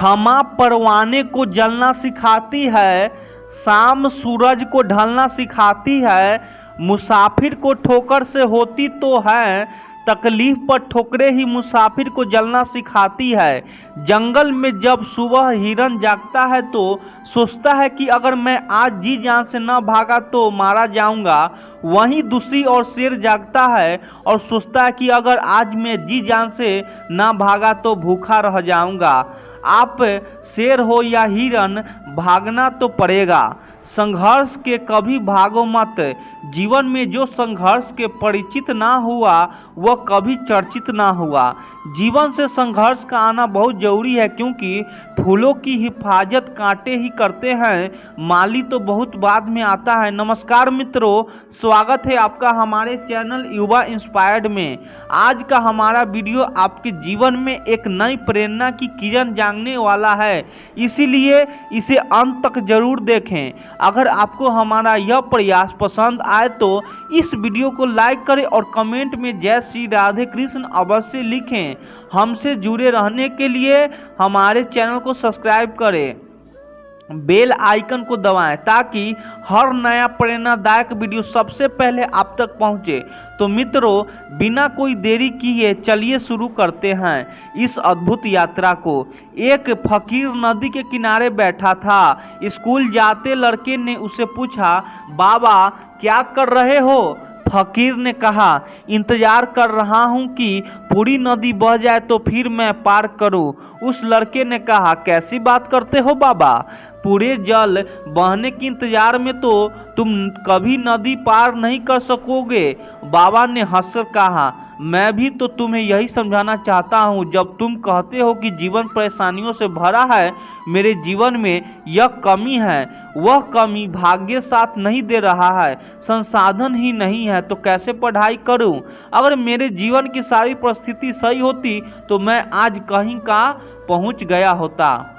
हमा परवाने को जलना सिखाती है, शाम सूरज को ढलना सिखाती है, मुसाफिर को ठोकर से होती तो है, तकलीफ पर ठोकरे ही मुसाफिर को जलना सिखाती है। जंगल में जब सुबह हिरन जागता है तो सोचता है कि अगर मैं आज जी जान से न भागा तो मारा जाऊंगा। वहीं दूसरी ओर शेर जागता है और सोचता है कि अगर आज मैं जी जान से न भागा तो भूखा रह जाऊंगा। आप शेर हो या हिरन, भागना तो पड़ेगा। संघर्ष के कभी भागो मत। जीवन में जो संघर्ष के परिचित ना हुआ वह कभी चर्चित ना हुआ। जीवन से संघर्ष का आना बहुत जरूरी है, क्योंकि फूलों की हिफाजत कांटे ही करते हैं, माली तो बहुत बाद में आता है। नमस्कार मित्रों, स्वागत है आपका हमारे चैनल युवा इंस्पायर्ड में। आज का हमारा वीडियो आपके जीवन में एक नई प्रेरणा की किरण जागने वाला है, इसीलिए इसे अंत तक जरूर देखें। अगर आपको हमारा यह प्रयास पसंद आए तो इस वीडियो को लाइक करें और कमेंट में जय श्री राधे कृष्ण अवश्य लिखें। हमसे जुड़े रहने के लिए हमारे चैनल को सब्सक्राइब करें, बेल आइकन को दबाएं ताकि हर नया प्रेरणादायक वीडियो सबसे पहले आप तक पहुंचे। तो मित्रों, बिना कोई देरी किए चलिए शुरू करते हैं इस अद्भुत यात्रा को। एक फकीर नदी के किनारे बैठा था। स्कूल जाते लड़के ने उसे पूछा, बाबा क्या कर रहे हो? फकीर ने कहा, इंतजार कर रहा हूं कि पूरी नदी बह जाए तो फिर मैं पार करूं। उस लड़के ने कहा, कैसी बात करते हो बाबा? पूरे जल बहने के इंतजार में तो तुम कभी नदी पार नहीं कर सकोगे। बाबा ने हंसकर कहा, मैं भी तो तुम्हें यही समझाना चाहता हूँ। जब तुम कहते हो कि जीवन परेशानियों से भरा है, मेरे जीवन में यह कमी है। वह कमी भाग्य साथ नहीं दे रहा है, संसाधन ही नहीं है, तो कैसे पढ़ाई करूं? अगर मेरे जीवन की सारी परिस्थिति सही होती तो मैं आज कहीं का पहुंच गया होता।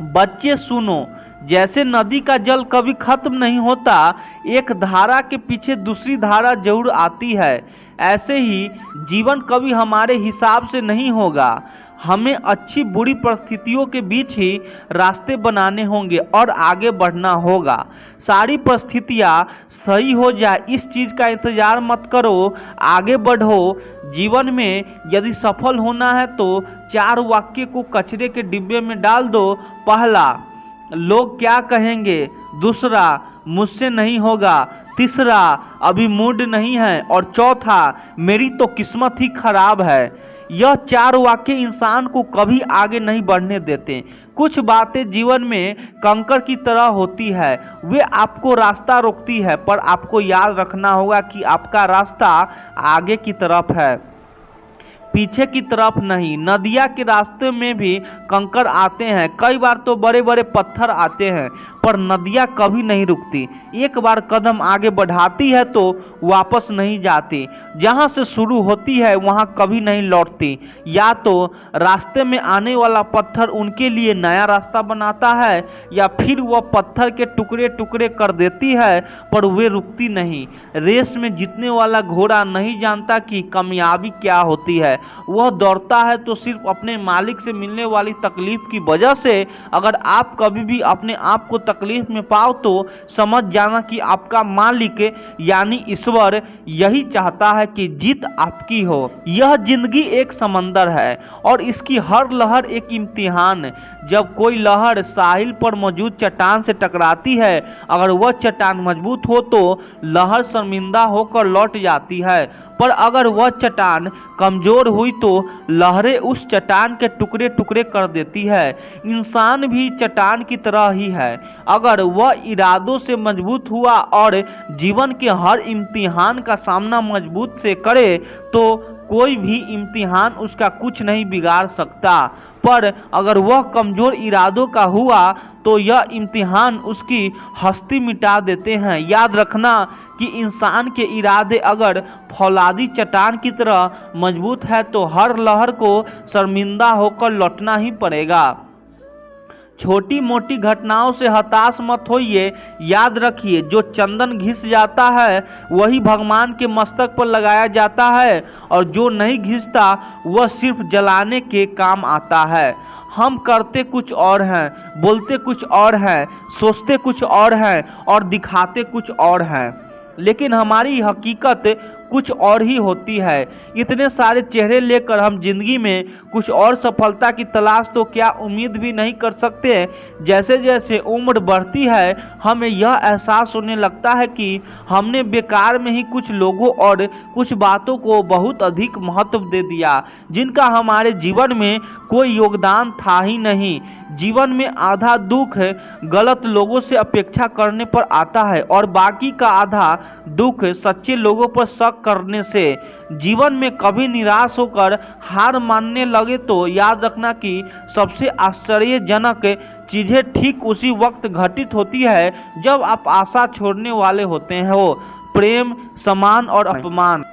बच्चे सुनो, जैसे नदी का जल कभी खत्म नहीं होता, एक धारा के पीछे दूसरी धारा जरूर आती है, ऐसे ही जीवन कभी हमारे हिसाब से नहीं होगा। हमें अच्छी बुरी परिस्थितियों के बीच ही रास्ते बनाने होंगे और आगे बढ़ना होगा। सारी परिस्थितियां सही हो जाए इस चीज़ का इंतजार मत करो, आगे बढ़ो। जीवन में यदि सफल होना है तो 4 वाक्य को कचरे के डिब्बे में डाल दो। पहला, लोग क्या कहेंगे? दूसरा, मुझसे नहीं होगा। तीसरा, अभी मूड नहीं है। और चौथा, मेरी तो किस्मत ही खराब है। यह 4 वाक्य इंसान को कभी आगे नहीं बढ़ने देते। कुछ बातें जीवन में कंकर की तरह होती है, वे आपको रास्ता रोकती है, पर आपको याद रखना होगा कि आपका रास्ता आगे की तरफ है, पीछे की तरफ नहीं। नदिया के रास्ते में भी कंकर आते हैं, कई बार तो बड़े बड़े पत्थर आते हैं, पर नदियाँ कभी नहीं रुकती। एक बार कदम आगे बढ़ाती है तो वापस नहीं जाती। जहाँ से शुरू होती है वहाँ कभी नहीं लौटती। या तो रास्ते में आने वाला पत्थर उनके लिए नया रास्ता बनाता है, या फिर वह पत्थर के टुकड़े टुकड़े कर देती है, पर वे रुकती नहीं। रेस में जीतने वाला घोड़ा नहीं जानता कि कामयाबी क्या होती है। वह दौड़ता है तो सिर्फ अपने मालिक से मिलने वाली तकलीफ की वजह से। अगर आप कभी भी अपने आप को तकलीफ में पाओ तो समझ जाना कि आपका मालिक यानी ईश्वर यही चाहता है कि जीत आपकी हो। यह जिंदगी एक समंदर है और इसकी हर लहर एक इम्तिहान। जब कोई लहर साहिल पर मौजूद चट्टान से टकराती है, अगर वह चट्टान मजबूत हो तो लहर शर्मिंदा होकर लौट जाती है, पर अगर वह चट्टान कमजोर हुई तो लहरें उस चट्टान के टुकड़े टुकड़े कर देती है। इंसान भी चट्टान की तरह ही है। अगर वह इरादों से मजबूत हुआ और जीवन के हर इम्तिहान का सामना मजबूत से करे तो कोई भी इम्तिहान उसका कुछ नहीं बिगाड़ सकता। पर अगर वह कमजोर इरादों का हुआ तो यह इम्तिहान उसकी हस्ती मिटा देते हैं। याद रखना कि इंसान के इरादे अगर फौलादी चट्टान की तरह मजबूत है तो हर लहर को शर्मिंदा होकर लौटना ही पड़ेगा। छोटी मोटी घटनाओं से हताश मत होइए। याद रखिए, जो चंदन घिस जाता है वही भगवान के मस्तक पर लगाया जाता है, और जो नहीं घिसता वह सिर्फ जलाने के काम आता है। हम करते कुछ और हैं, बोलते कुछ और हैं, सोचते कुछ और हैं और दिखाते कुछ और हैं, लेकिन हमारी हकीकत कुछ और ही होती है। इतने सारे चेहरे लेकर हम जिंदगी में कुछ और सफलता की तलाश तो क्या उम्मीद भी नहीं कर सकते। जैसे जैसे उम्र बढ़ती है हमें यह एहसास होने लगता है कि हमने बेकार में ही कुछ लोगों और कुछ बातों को बहुत अधिक महत्व दे दिया, जिनका हमारे जीवन में कोई योगदान था ही नहीं। जीवन में आधा दुख गलत लोगों से अपेक्षा करने पर आता है और बाकी का आधा दुख सच्चे लोगों पर शक करने से। जीवन में कभी निराश होकर हार मानने लगे तो याद रखना कि सबसे आश्चर्यजनक चीजें ठीक उसी वक्त घटित होती है जब आप आशा छोड़ने वाले होते हो। प्रेम, सम्मान और अपमान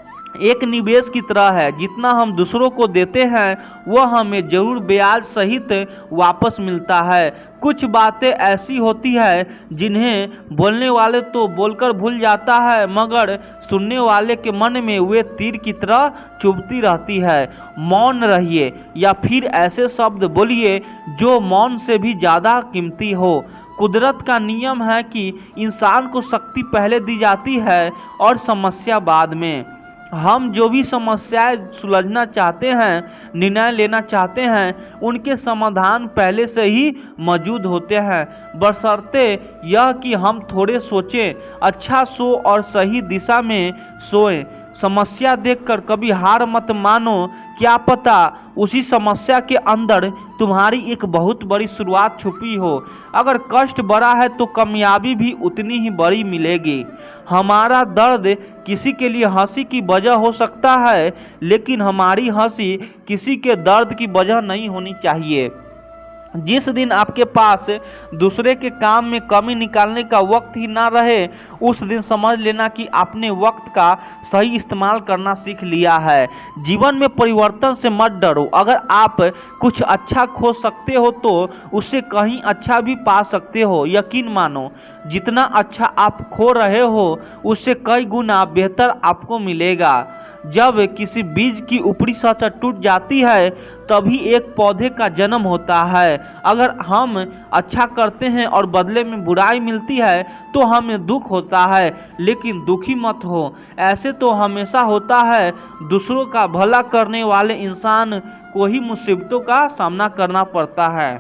एक निवेश की तरह है, जितना हम दूसरों को देते हैं वह हमें जरूर ब्याज सहित वापस मिलता है। कुछ बातें ऐसी होती है जिन्हें बोलने वाले तो बोलकर भूल जाता है, मगर सुनने वाले के मन में वे तीर की तरह चुभती रहती है। मौन रहिए या फिर ऐसे शब्द बोलिए जो मौन से भी ज़्यादा कीमती हो। कुदरत का नियम है कि इंसान को शक्ति पहले दी जाती है और समस्या बाद में। हम जो भी समस्याएं सुलझना चाहते हैं, निर्णय लेना चाहते हैं, उनके समाधान पहले से ही मौजूद होते हैं, बशर्ते यह कि हम थोड़े सोचें, अच्छा सो और सही दिशा में सोएं। समस्या देखकर कभी हार मत मानो, क्या पता उसी समस्या के अंदर तुम्हारी एक बहुत बड़ी शुरुआत छुपी हो। अगर कष्ट बड़ा है तो कामयाबी भी उतनी ही बड़ी मिलेगी। हमारा दर्द किसी के लिए हंसी की वजह हो सकता है, लेकिन हमारी हंसी किसी के दर्द की वजह नहीं होनी चाहिए। जिस दिन आपके पास दूसरे के काम में कमी निकालने का वक्त ही ना रहे, उस दिन समझ लेना कि आपने वक्त का सही इस्तेमाल करना सीख लिया है। जीवन में परिवर्तन से मत डरो। अगर आप कुछ अच्छा खो सकते हो तो उससे कहीं अच्छा भी पा सकते हो। यकीन मानो, जितना अच्छा आप खो रहे हो उससे कई गुना बेहतर आपको मिलेगा। जब किसी बीज की ऊपरी सतह टूट जाती है तभी एक पौधे का जन्म होता है। अगर हम अच्छा करते हैं और बदले में बुराई मिलती है तो हमें दुख होता है, लेकिन दुखी मत हो। ऐसे तो हमेशा होता है। दूसरों का भला करने वाले इंसान को ही मुसीबतों का सामना करना पड़ता है।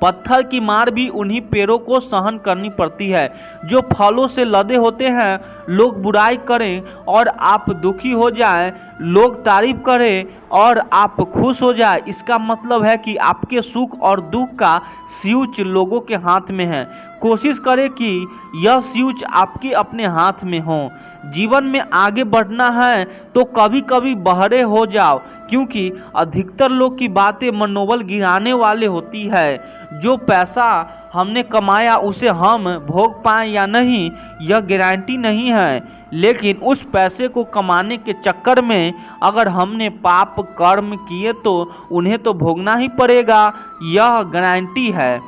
पत्थर की मार भी उन्हीं पेड़ों को सहन करनी पड़ती है जो फलों से लदे होते हैं। लोग बुराई करें और आप दुखी हो जाएं, लोग तारीफ करें और आप खुश हो जाएं, इसका मतलब है कि आपके सुख और दुख का स्विच लोगों के हाथ में है। कोशिश करें कि यह स्विच आपके अपने हाथ में हो। जीवन में आगे बढ़ना है तो कभी कभी बहरे हो जाओ, क्योंकि अधिकतर लोग की बातें मनोबल गिराने वाले होती है। जो पैसा हमने कमाया उसे हम भोग पाएं या नहीं यह गारंटी नहीं है, लेकिन उस पैसे को कमाने के चक्कर में अगर हमने पाप कर्म किए तो उन्हें तो भोगना ही पड़ेगा, यह गारंटी है।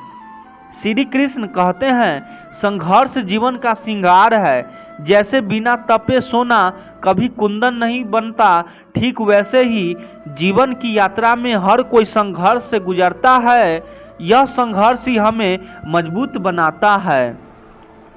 श्री कृष्ण कहते हैं, संघर्ष जीवन का श्रृंगार है। जैसे बिना तपे सोना कभी कुंदन नहीं बनता, ठीक वैसे ही जीवन की यात्रा में हर कोई संघर्ष से गुजरता है। यह संघर्ष ही हमें मजबूत बनाता है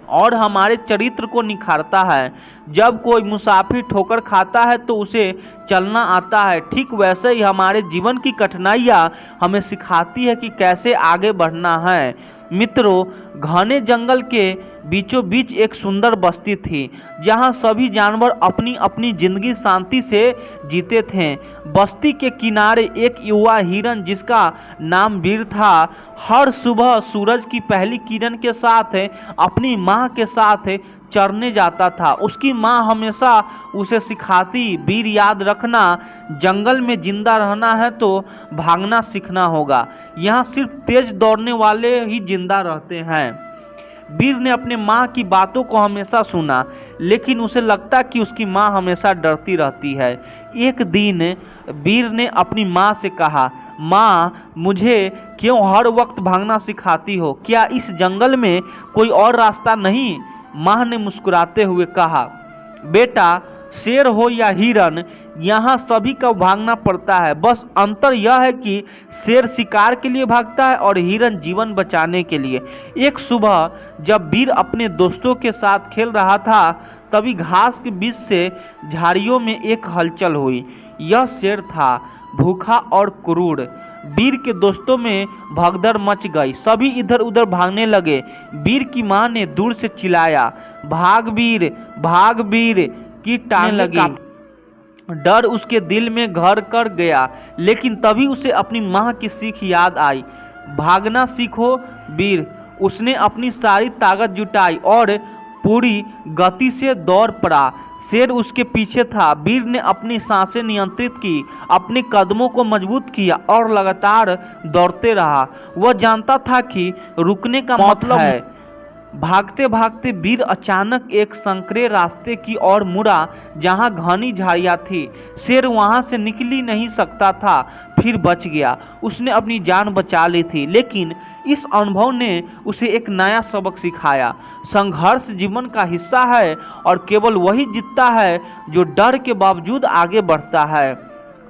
और हमारे चरित्र को निखारता है। जब कोई मुसाफिर ठोकर खाता है तो उसे चलना आता है, ठीक वैसे ही हमारे जीवन की कठिनाइयाँ हमें सिखाती है कि कैसे आगे बढ़ना है। मित्रों, घने जंगल के बीचों बीच एक सुंदर बस्ती थी जहां सभी जानवर अपनी अपनी जिंदगी शांति से जीते थे। बस्ती के किनारे एक युवा हिरन जिसका नाम वीर था, हर सुबह सूरज की पहली किरण के साथ अपनी माँ के साथ चरने जाता था। उसकी माँ हमेशा उसे सिखाती, वीर याद रखना, जंगल में जिंदा रहना है तो भागना सीखना होगा। यहाँ सिर्फ तेज दौड़ने वाले ही जिंदा रहते हैं। वीर ने अपने माँ की बातों को हमेशा सुना, लेकिन उसे लगता कि उसकी माँ हमेशा डरती रहती है। एक दिन वीर ने अपनी माँ से कहा, माँ, मुझे क्यों हर वक्त भागना सिखाती हो? क्या इस जंगल में कोई और रास्ता नहीं? माँ ने मुस्कुराते हुए कहा, बेटा, शेर हो या हिरन, यहाँ सभी का भागना पड़ता है। बस अंतर यह है कि शेर शिकार के लिए भागता है और हिरन जीवन बचाने के लिए। एक सुबह जब वीर अपने दोस्तों के साथ खेल रहा था, तभी घास के बीच से झाड़ियों में एक हलचल हुई। यह शेर था, भूखा और क्रूर। वीर के दोस्तों में भगदड़ मच गई, सभी इधर उधर भागने लगे। वीर की मां ने दूर से चिल्लाया, भाग वीर की टांगें लगी। डर उसके दिल में घर कर गया, लेकिन तभी उसे अपनी मां की सीख याद आई। भागना सीखो वीर। उसने अपनी सारी ताकत जुटाई और पूरी गति से दौड़ पड़ा। शेर उसके पीछे था। वीर ने अपनी सांसें नियंत्रित की, अपने कदमों को मजबूत किया और लगातार दौड़ते रहा। वह जानता था कि रुकने का मतलब है। भागते भागते वीर अचानक एक संकरे रास्ते की ओर मुड़ा, जहां घनी झाड़ियां थी। शेर वहां से निकल ही नहीं सकता था, फिर बच गया। उसने अपनी जान बचा ली थी, लेकिन इस अनुभव ने उसे एक नया सबक सिखाया। संघर्ष जीवन का हिस्सा है और केवल वही जीतता है जो डर के बावजूद आगे बढ़ता है।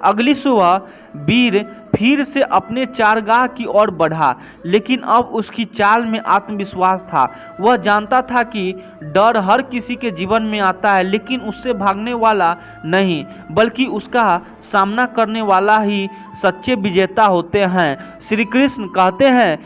अगली सुबह वीर फिर से अपने चारगाह की ओर बढ़ा, लेकिन अब उसकी चाल में आत्मविश्वास था। वह जानता था कि डर हर किसी के जीवन में आता है, लेकिन उससे भागने वाला नहीं, बल्कि उसका सामना करने वाला ही सच्चे विजेता होते हैं। श्री कृष्ण कहते हैं,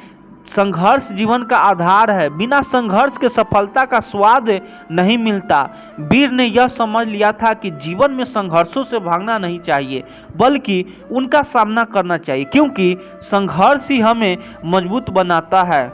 संघर्ष जीवन का आधार है। बिना संघर्ष के सफलता का स्वाद नहीं मिलता। वीर ने यह समझ लिया था कि जीवन में संघर्षों से भागना नहीं चाहिए, बल्कि उनका सामना करना चाहिए, क्योंकि संघर्ष ही हमें मजबूत बनाता है।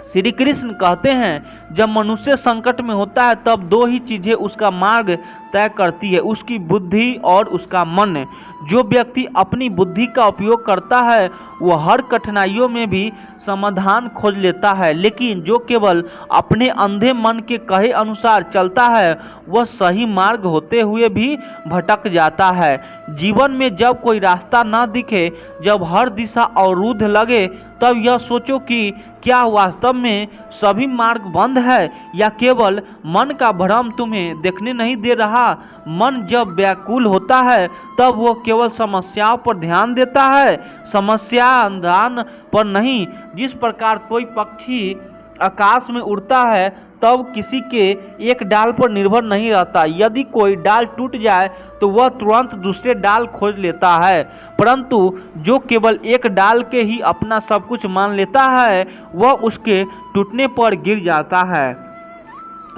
श्री कृष्ण कहते हैं, जब मनुष्य संकट में होता है तब दो ही चीजें उसका मार्ग तय करती है, उसकी बुद्धि और उसका मन। जो व्यक्ति अपनी बुद्धि का उपयोग करता है वह हर कठिनाइयों में भी समाधान खोज लेता है, लेकिन जो केवल अपने अंधे मन के कहे अनुसार चलता है वह सही मार्ग होते हुए भी भटक जाता है। जीवन में जब कोई रास्ता ना दिखे, जब हर दिशा अवरुद्ध लगे, तब यह सोचो कि क्या वास्तव में सभी मार्ग बंद है या केवल मन का भ्रम तुम्हें देखने नहीं दे रहा। मन जब व्याकुल होता है तब वो केवल समस्याओं पर ध्यान देता है, समाधान पर नहीं। जिस प्रकार कोई पक्षी आकाश में उड़ता है तब किसी के एक डाल पर निर्भर नहीं रहता। यदि कोई डाल टूट जाए तो वह तुरंत दूसरे डाल खोज लेता है, परंतु जो केवल एक डाल के ही अपना सब कुछ मान लेता है वह उसके टूटने पर गिर जाता है।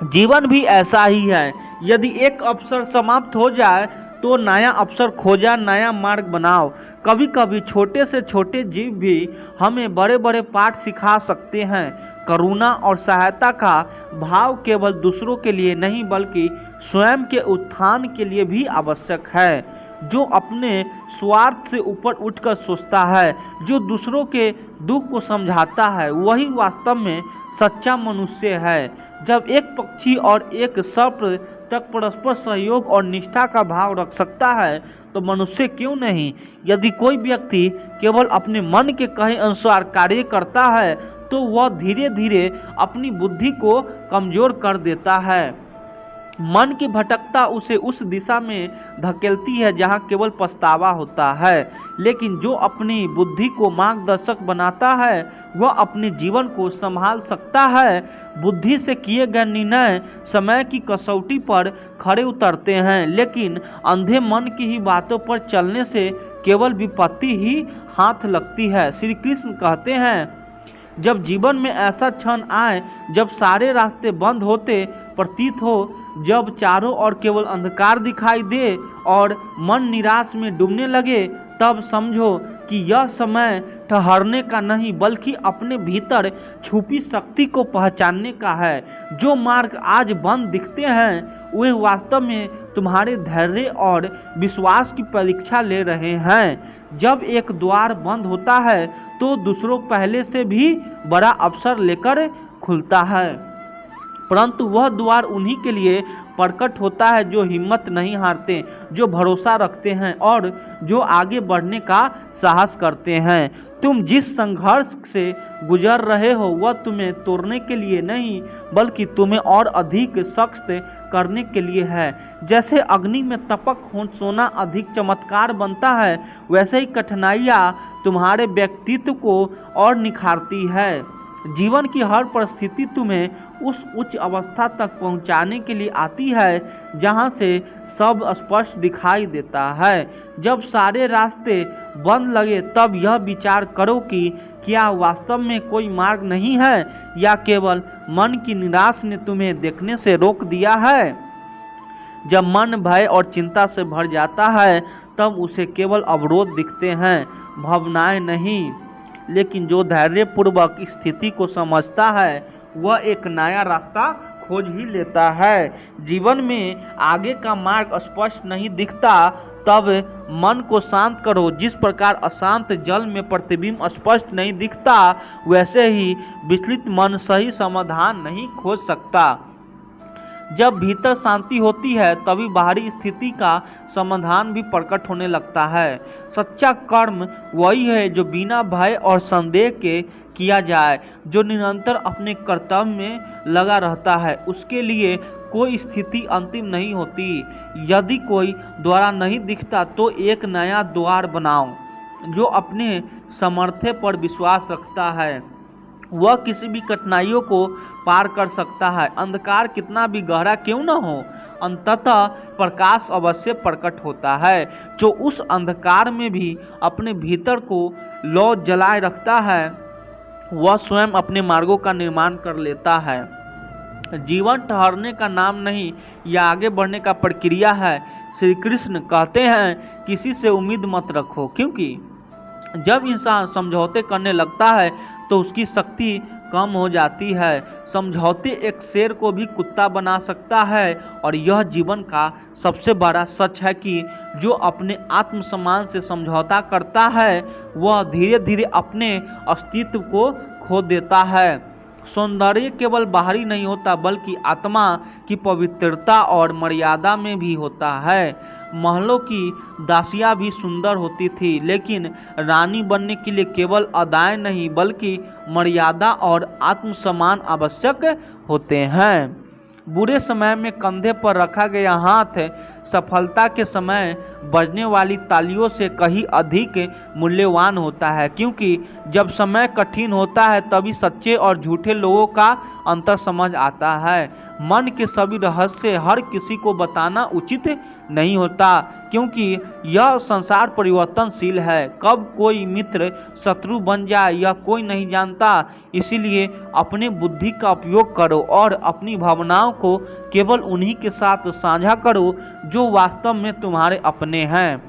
जीवन भी ऐसा ही है। यदि एक अवसर समाप्त हो जाए तो नया अवसर खोजा, नया मार्ग बनाओ। कभी कभी छोटे से छोटे जीव भी हमें बड़े बड़े पाठ सिखा सकते हैं। करुणा और सहायता का भाव केवल दूसरों के लिए नहीं बल्कि स्वयं के उत्थान के लिए भी आवश्यक है। जो अपने स्वार्थ से ऊपर उठकर सोचता है, जो दूसरों के दुख को समझाता है, वही वास्तव में सच्चा मनुष्य है। जब एक पक्षी और एक सर्प तक परस्पर सहयोग और निष्ठा का भाव रख सकता है तो मनुष्य क्यों नहीं। यदि कोई व्यक्ति केवल अपने मन के कहे अनुसार कार्य करता है तो वह धीरे धीरे अपनी बुद्धि को कमजोर कर देता है। मन की भटकता उसे उस दिशा में धकेलती है जहां केवल पछतावा होता है, लेकिन जो अपनी बुद्धि को मार्गदर्शक बनाता है वह अपने जीवन को संभाल सकता है। बुद्धि से किए गए निर्णय समय की कसौटी पर खड़े उतरते हैं, लेकिन अंधे मन की ही बातों पर चलने से केवल विपत्ति ही हाथ लगती है। श्री कृष्ण कहते हैं, जब जीवन में ऐसा क्षण आए जब सारे रास्ते बंद होते प्रतीत हो, जब चारों ओर केवल अंधकार दिखाई दे और मन निराश में डूबने लगे, तब समझो कि यह समय ठहरने का नहीं बल्कि अपने भीतर छुपी शक्ति को पहचानने का है। जो मार्ग आज बंद दिखते हैं वे वास्तव में तुम्हारे धैर्य और विश्वास की परीक्षा ले रहे हैं। जब एक द्वार बंद होता है तो दूसरों पहले से भी बड़ा अवसर लेकर खुलता है, परंतु वह द्वार उन्हीं के लिए प्रकट होता है जो हिम्मत नहीं हारते, जो भरोसा रखते हैं और जो आगे बढ़ने का साहस करते हैं। तुम जिस संघर्ष से गुजर रहे हो वह तुम्हें तोड़ने के लिए नहीं बल्कि तुम्हें और अधिक सख्त करने के लिए है। जैसे अग्नि में तपक हो सोना अधिक चमत्कार बनता है, वैसे ही कठिनाइयाँ तुम्हारे व्यक्तित्व को और निखारती है। जीवन की हर परिस्थिति तुम्हें उस उच्च अवस्था तक पहुंचाने के लिए आती है जहां से सब स्पष्ट दिखाई देता है। जब सारे रास्ते बंद लगे तब यह विचार करो कि क्या वास्तव में कोई मार्ग नहीं है या केवल मन की निराश ने तुम्हें देखने से रोक दिया है। जब मन भय और चिंता से भर जाता है तब उसे केवल अवरोध दिखते हैं, भावनाएं नहीं। लेकिन जो धैर्यपूर्वक स्थिति को समझता है वह एक नया रास्ता खोज ही लेता है। जीवन में आगे का मार्ग स्पष्ट नहीं दिखता तब मन को शांत करो। जिस प्रकार अशांत जल में प्रतिबिंब स्पष्ट नहीं दिखता वैसे ही विचलित मन सही समाधान नहीं खोज सकता। जब भीतर शांति होती है तभी बाहरी स्थिति का समाधान भी प्रकट होने लगता है। सच्चा कर्म वही है जो बिना भय और संदेह के किया जाए, जो निरंतर अपने कर्तव्य में लगा रहता है। उसके लिए कोई स्थिति अंतिम नहीं होती। यदि कोई द्वार नहीं दिखता तो एक नया द्वार बनाओ। जो अपने सामर्थ्य पर विश्वास रखता है वह किसी भी कठिनाइयों को पार कर सकता है। अंधकार कितना भी गहरा क्यों न हो, अंततः प्रकाश अवश्य प्रकट होता है। जो उस अंधकार में भी अपने भीतर को लौ जलाए रखता है वह स्वयं अपने मार्गों का निर्माण कर लेता है। जीवन ठहरने का नाम नहीं, यह आगे बढ़ने का प्रक्रिया है। श्री कृष्ण कहते हैं किसी से उम्मीद मत रखो, क्योंकि जब इंसान समझौते करने लगता है तो उसकी शक्ति कम हो जाती है। समझौते एक शेर को भी कुत्ता बना सकता है और यह जीवन का सबसे बड़ा सच है कि जो अपने आत्मसम्मान से समझौता करता है वह धीरे धीरे अपने अस्तित्व को खो देता है। सौंदर्य केवल बाहरी नहीं होता बल्कि आत्मा की पवित्रता और मर्यादा में भी होता है। महलों की दासियां भी सुंदर होती थी, लेकिन रानी बनने के लिए केवल अदाएं नहीं बल्कि मर्यादा और आत्मसम्मान आवश्यक होते हैं। बुरे समय में कंधे पर रखा गया हाथ सफलता के समय बजने वाली तालियों से कहीं अधिक मूल्यवान होता है, क्योंकि जब समय कठिन होता है तभी सच्चे और झूठे लोगों का अंतर समझ आता है। मन के सभी रहस्य हर किसी को बताना उचित नहीं होता, क्योंकि यह संसार परिवर्तनशील है। कब कोई मित्र शत्रु बन जाए यह कोई नहीं जानता। इसीलिए अपने बुद्धि का उपयोग करो और अपनी भावनाओं को केवल उन्हीं के साथ साझा करो जो वास्तव में तुम्हारे अपने हैं।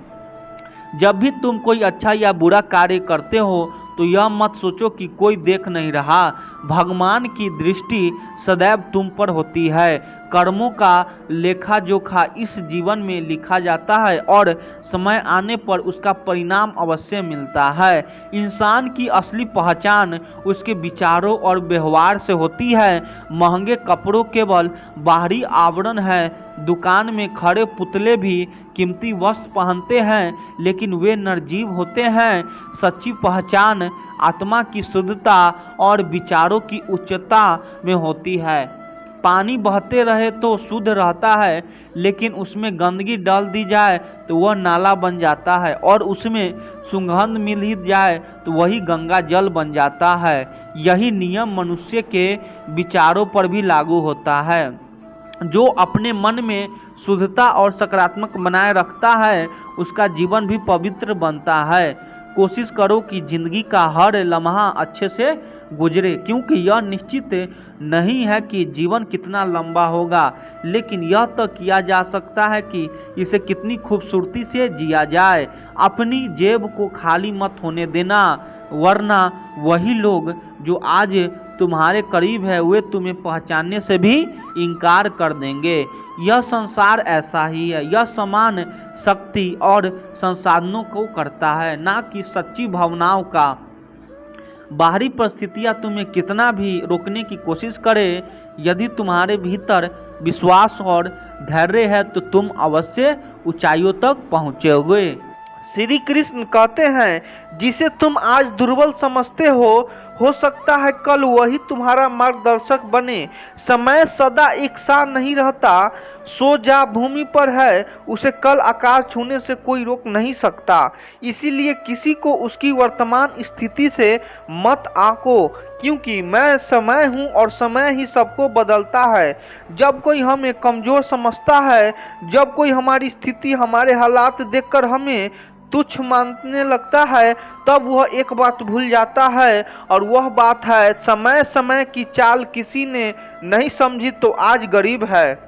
जब भी तुम कोई अच्छा या बुरा कार्य करते हो तो यह मत सोचो कि कोई देख नहीं रहा। भगवान की दृष्टि सदैव तुम पर होती है। कर्मों का लेखा जोखा इस जीवन में लिखा जाता है और समय आने पर उसका परिणाम अवश्य मिलता है। इंसान की असली पहचान उसके विचारों और व्यवहार से होती है। महंगे कपड़ों केवल बाहरी आवरण है। दुकान में खड़े पुतले भी कीमती वस्त्र पहनते हैं, लेकिन वे निर्जीव होते हैं। सच्ची पहचान आत्मा की शुद्धता और विचारों की उच्चता में होती है। पानी बहते रहे तो शुद्ध रहता है, लेकिन उसमें गंदगी डाल दी जाए तो वह नाला बन जाता है और उसमें सुगंध मिल ही जाए तो वही गंगा जल बन जाता है। यही नियम मनुष्य के विचारों पर भी लागू होता है। जो अपने मन में शुद्धता और सकारात्मक बनाए रखता है उसका जीवन भी पवित्र बनता है। कोशिश करो कि जिंदगी का हर लम्हा अच्छे से गुजरे, क्योंकि यह निश्चित नहीं है कि जीवन कितना लंबा होगा, लेकिन यह तो किया जा सकता है कि इसे कितनी खूबसूरती से जिया जाए। अपनी जेब को खाली मत होने देना, वरना वही लोग जो आज तुम्हारे करीब है वे तुम्हें पहचानने से भी इनकार कर देंगे। यह संसार ऐसा ही है। यह समान शक्ति और संसाधनों को करता है, ना कि सच्ची भावनाओं का। बाहरी परिस्थितियां तुम्हें कितना भी रोकने की कोशिश करें, यदि तुम्हारे भीतर विश्वास और धैर्य है तो तुम अवश्य ऊंचाइयों तक पहुंचोगे। श्री कृष्ण कहते हैं जिसे तुम आज दुर्बल समझते हो सकता है कल वही तुम्हारा मार्गदर्शक बने। समय सदा एक सा नहीं रहता, सो जा भूमि पर है उसे कल आकाश छूने से कोई रोक नहीं सकता। इसीलिए किसी को उसकी वर्तमान स्थिति से मत आंको, क्योंकि मैं समय हूँ और समय ही सबको बदलता है। जब कोई हमें कमजोर समझता है, जब कोई हमारी स्थिति हमारे हालात देखकर हमें तुच्छ मानने लगता है, तब वह एक बात भूल जाता है और वह बात है समय समय की चाल किसी ने नहीं समझी तो आज गरीब है,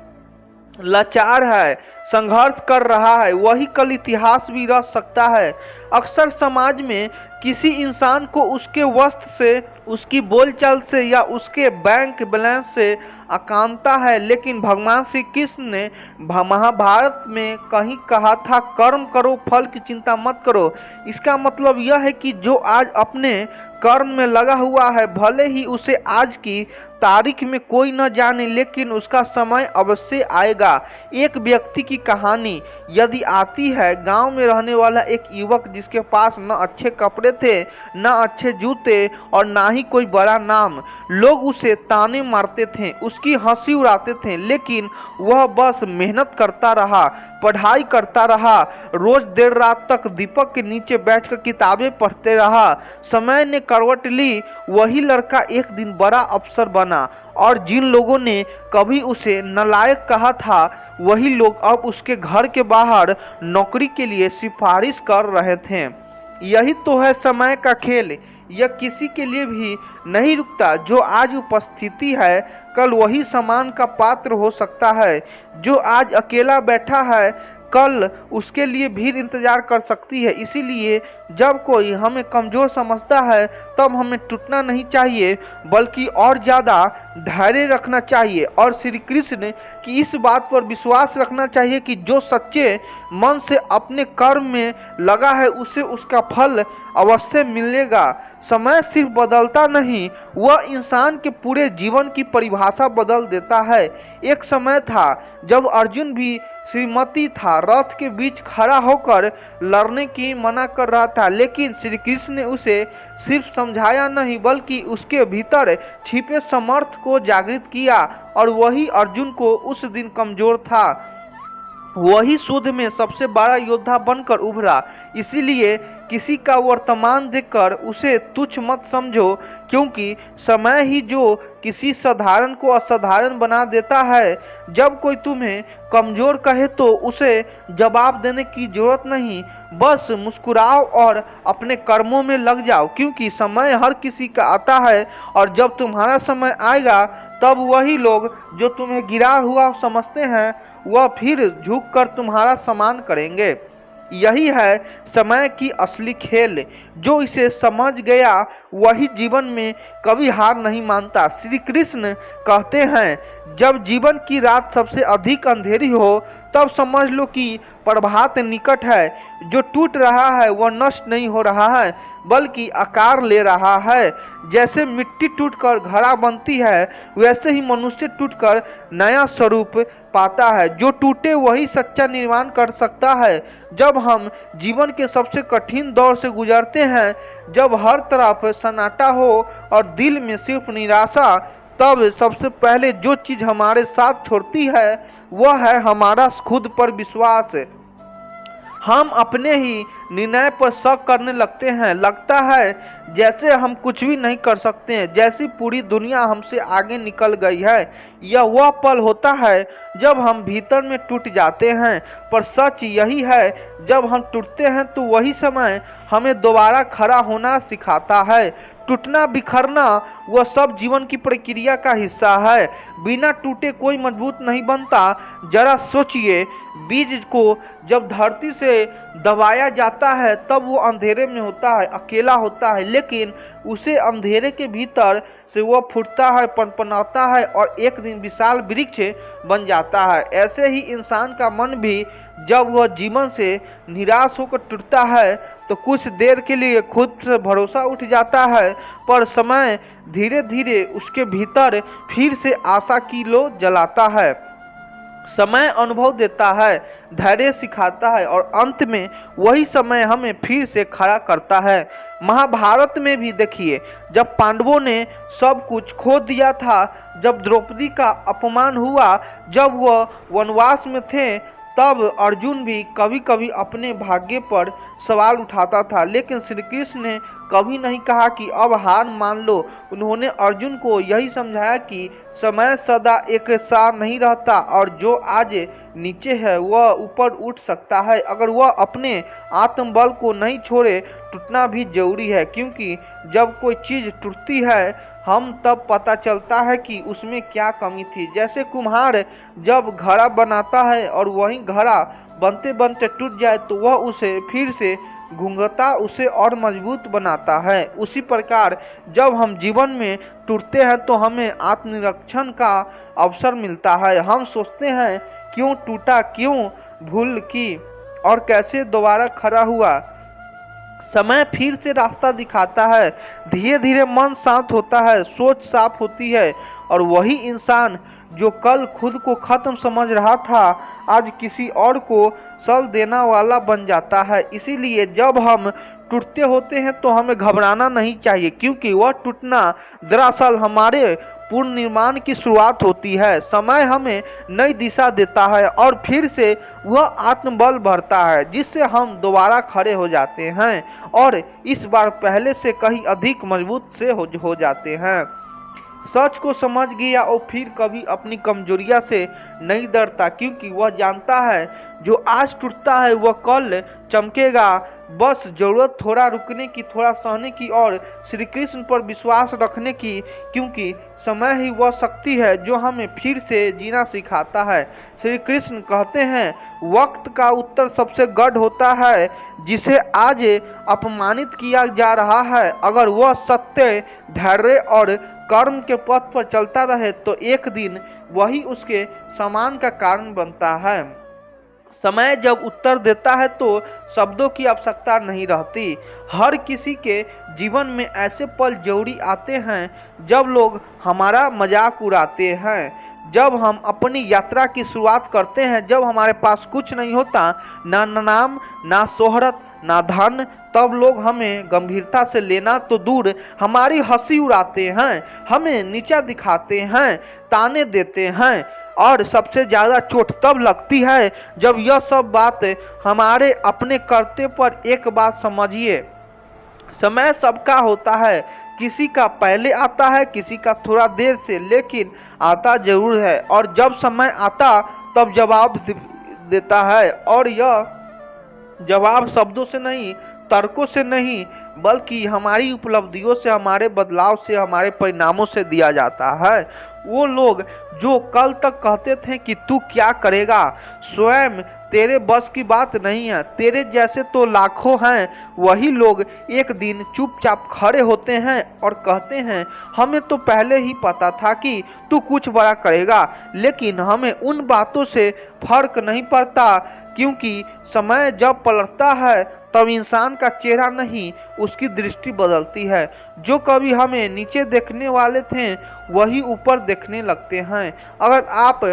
लाचार है, संघर्ष कर रहा है, वही कल इतिहास भी रच सकता है। अक्सर समाज में किसी इंसान को उसके वस्त्र से, उसकी बोलचाल से या उसके बैंक बैलेंस से आकांक्षा है, लेकिन भगवान श्री कृष्ण ने महाभारत में कहीं कहा था कर्म करो फल की चिंता मत करो। इसका मतलब यह है कि जो आज अपने कर्म में लगा हुआ है, भले ही उसे आज की तारीख में कोई न जाने, लेकिन उसका समय अवश्य आएगा। एक व्यक्ति की कहानी यदि आती है, गांव में रहने वाला एक युवक जिसके पास न अच्छे कपड़े थे, न अच्छे जूते और ना ही कोई बड़ा नाम। लोग उसे ताने मारते थे, उसकी हंसी उड़ाते थे, लेकिन वह बस मेहनत करता रहा, पढ़ाई करता रहा, रोज देर रात तक दीपक के नीचे बैठकर किताबें पढ़ते रहा। समय ने करवट ली, वही लड़का एक दिन बड़ा अफसर बना और जिन लोगों ने कभी उसे नालायक कहा था, वही लोग अब उसके घर के बाहर नौकरी के लिए सिफारिश कर रहे थे। यही तो है समय का खेल, यह किसी के लिए भी नहीं रुकता। जो आज उपस्थिति है, कल वही सम्मान का पात्र हो सकता है। जो आज अकेला बैठा है, कल उसके लिए भीड़ इंतजार कर सकती है। इसीलिए जब कोई हमें कमजोर समझता है, तब हमें टूटना नहीं चाहिए, बल्कि और ज़्यादा धैर्य रखना चाहिए और श्री कृष्ण की इस बात पर विश्वास रखना चाहिए कि जो सच्चे मन से अपने कर्म में लगा है, उसे उसका फल अवश्य मिलेगा। समय सिर्फ बदलता नहीं, वह इंसान के पूरे जीवन की परिभाषा बदल देता है। एक समय था जब अर्जुन भी श्रीमती था, रथ के बीच खड़ा होकर लड़ने की मना कर रहा था, लेकिन श्री कृष्ण ने उसे सिर्फ समझाया नहीं, बल्कि उसके भीतर छिपे समर्थ को जागृत किया और वही अर्जुन को उस दिन कमजोर था, वही युद्ध में सबसे बड़ा योद्धा बनकर उभरा। इसीलिए किसी का वर्तमान देखकर उसे तुच्छ मत समझो, क्योंकि समय ही जो किसी साधारण को असाधारण बना देता है। जब कोई तुम्हें कमजोर कहे तो उसे जवाब देने की जरूरत नहीं, बस मुस्कुराओ और अपने कर्मों में लग जाओ, क्योंकि समय हर किसी का आता है और जब तुम्हारा समय आएगा, तब वही लोग जो तुम्हें गिरा हुआ समझते हैं, वह फिर झुककर तुम्हारा सम्मान करेंगे। यही है समय की असली खेल। जो इसे समझ गया वही जीवन में कभी हार नहीं मानता। श्री कृष्ण कहते हैं जब जीवन की रात सबसे अधिक अंधेरी हो, तब समझ लो कि प्रभात निकट है। जो टूट रहा है वह नष्ट नहीं हो रहा है, बल्कि आकार ले रहा है। जैसे मिट्टी टूटकर घड़ा बनती है, वैसे ही मनुष्य टूटकर नया स्वरूप पाता है। जो टूटे वही सच्चा निर्माण कर सकता है। जब हम जीवन के सबसे कठिन दौर से गुजरते हैं, जब हर तरफ सन्नाटा हो और दिल में सिर्फ निराशा, तब सबसे पहले जो चीज हमारे साथ छोड़ती है, वह है हमारा खुद पर विश्वास। हम अपने ही निर्णय पर शक करने लगते हैं। लगता है जैसे हम कुछ भी नहीं कर सकते हैं, जैसी पूरी दुनिया हमसे आगे निकल गई है। यह वह पल होता है जब हम भीतर में टूट जाते हैं। पर सच यही है, जब हम टूटते हैं तो वही समय हमें दोबारा खड़ा होना सिखाता है। टूटना बिखरना वह सब जीवन की प्रक्रिया का हिस्सा है। बिना टूटे कोई मजबूत नहीं बनता। जरा सोचिए, बीज को जब धरती से दबाया जाता है, तब वो अंधेरे में होता है, अकेला होता है, लेकिन उसे अंधेरे के भीतर से वह फूटता है, पनपनाता है और एक दिन विशाल वृक्ष बन जाता है। ऐसे ही इंसान का मन भी जब वह जीवन से निराश होकर टूटता है, तो कुछ देर के लिए खुद से भरोसा उठ जाता है, पर समय धीरे धीरे उसके भीतर फिर से आशा की लो जलाता है। समय अनुभव देता है, धैर्य सिखाता है और अंत में वही समय हमें फिर से खड़ा करता है। महाभारत में भी देखिए, जब पांडवों ने सब कुछ खो दिया था, जब द्रौपदी का अपमान हुआ, जब वह वनवास में थे, तब अर्जुन भी कभी कभी अपने भाग्य पर सवाल उठाता था, लेकिन श्री कृष्ण ने कभी नहीं कहा कि अब हार मान लो। उन्होंने अर्जुन को यही समझाया कि समय सदा एक सा नहीं रहता और जो आज नीचे है वह ऊपर उठ सकता है अगर वह अपने आत्मबल को नहीं छोड़े। टूटना भी जरूरी है, क्योंकि जब कोई चीज टूटती है हम तब पता चलता है कि उसमें क्या कमी थी। जैसे कुम्हार जब घड़ा बनाता है और वही घड़ा बनते बनते टूट जाए तो वह उसे फिर से घुंघता उसे और मजबूत बनाता है। उसी प्रकार जब हम जीवन में टूटते हैं तो हमें आत्मनिरीक्षण का अवसर मिलता है। हम सोचते हैं क्यों टूटा, क्यों भूल की और कैसे दोबारा खड़ा हुआ। समय फिर से रास्ता दिखाता है, धीरे धीरे मन शांत होता है, सोच साफ होती है और वही इंसान जो कल खुद को खत्म समझ रहा था आज किसी और को सल देना वाला बन जाता है। इसीलिए जब हम टूटते होते हैं तो हमें घबराना नहीं चाहिए, क्योंकि वह टूटना दरअसल हमारे पुनर्निर्माण की शुरुआत होती है। समय हमें नई दिशा देता है और फिर से वह आत्मबल भरता है, जिससे हम दोबारा खड़े हो जाते हैं और इस बार पहले से कहीं अधिक मजबूत से हो जाते हैं। सच को समझ गया और फिर कभी अपनी कमजोरियां से नहीं डरता, क्योंकि वह जानता है जो आज टूटता है वह कल चमकेगा। बस जरूरत थोड़ा रुकने की, थोड़ा सहने की और श्री कृष्ण पर विश्वास रखने की, क्योंकि समय ही वह शक्ति है जो हमें फिर से जीना सिखाता है। श्री कृष्ण कहते हैं, वक्त का उत्तर सबसे गढ़ होता है जिसे आज अपमानित किया जा रहा है। अगर वह सत्य, धैर्य और कर्म के पथ पर चलता रहे तो एक दिन वही उसके सम्मान का कारण बनता है। समय जब उत्तर देता है तो शब्दों की आवश्यकता नहीं रहती। हर किसी के जीवन में ऐसे पल जरूरी आते हैं जब लोग हमारा मजाक उड़ाते हैं, जब हम अपनी यात्रा की शुरुआत करते हैं, जब हमारे पास कुछ नहीं होता, ना नाम, ना शोहरत, ना धन, तब लोग हमें गंभीरता से लेना तो दूर हमारी हंसी उड़ाते हैं, हमें नीचा दिखाते हैं, ताने देते हैं और सबसे ज्यादा चोट तब लगती है जब यह सब बात हमारे अपने करते पर। एक बात समझिए, समय सबका होता है, किसी का पहले आता है, किसी का थोड़ा देर से, लेकिन आता जरूर है। और जब समय आता तब जवाब देता है, और यह जवाब शब्दों से नहीं, तर्कों से नहीं, बल्कि हमारी उपलब्धियों से, हमारे बदलाव से, हमारे परिणामों से दिया जाता है। वो लोग जो कल तक कहते थे कि तू क्या करेगा, स्वयं तेरे बस की बात नहीं है, तेरे जैसे तो लाखों हैं, वही लोग एक दिन चुपचाप खड़े होते हैं और कहते हैं, हमें तो पहले ही पता था कि तू कुछ बड़ा करेगा। लेकिन हमें उन बातों से फर्क नहीं पड़ता, क्योंकि समय जब पलटता है तब इंसान का चेहरा नहीं, उसकी दृष्टि बदलती है। जो कभी हमें नीचे देखने वाले थे वही ऊपर देखने लगते हैं। अगर आप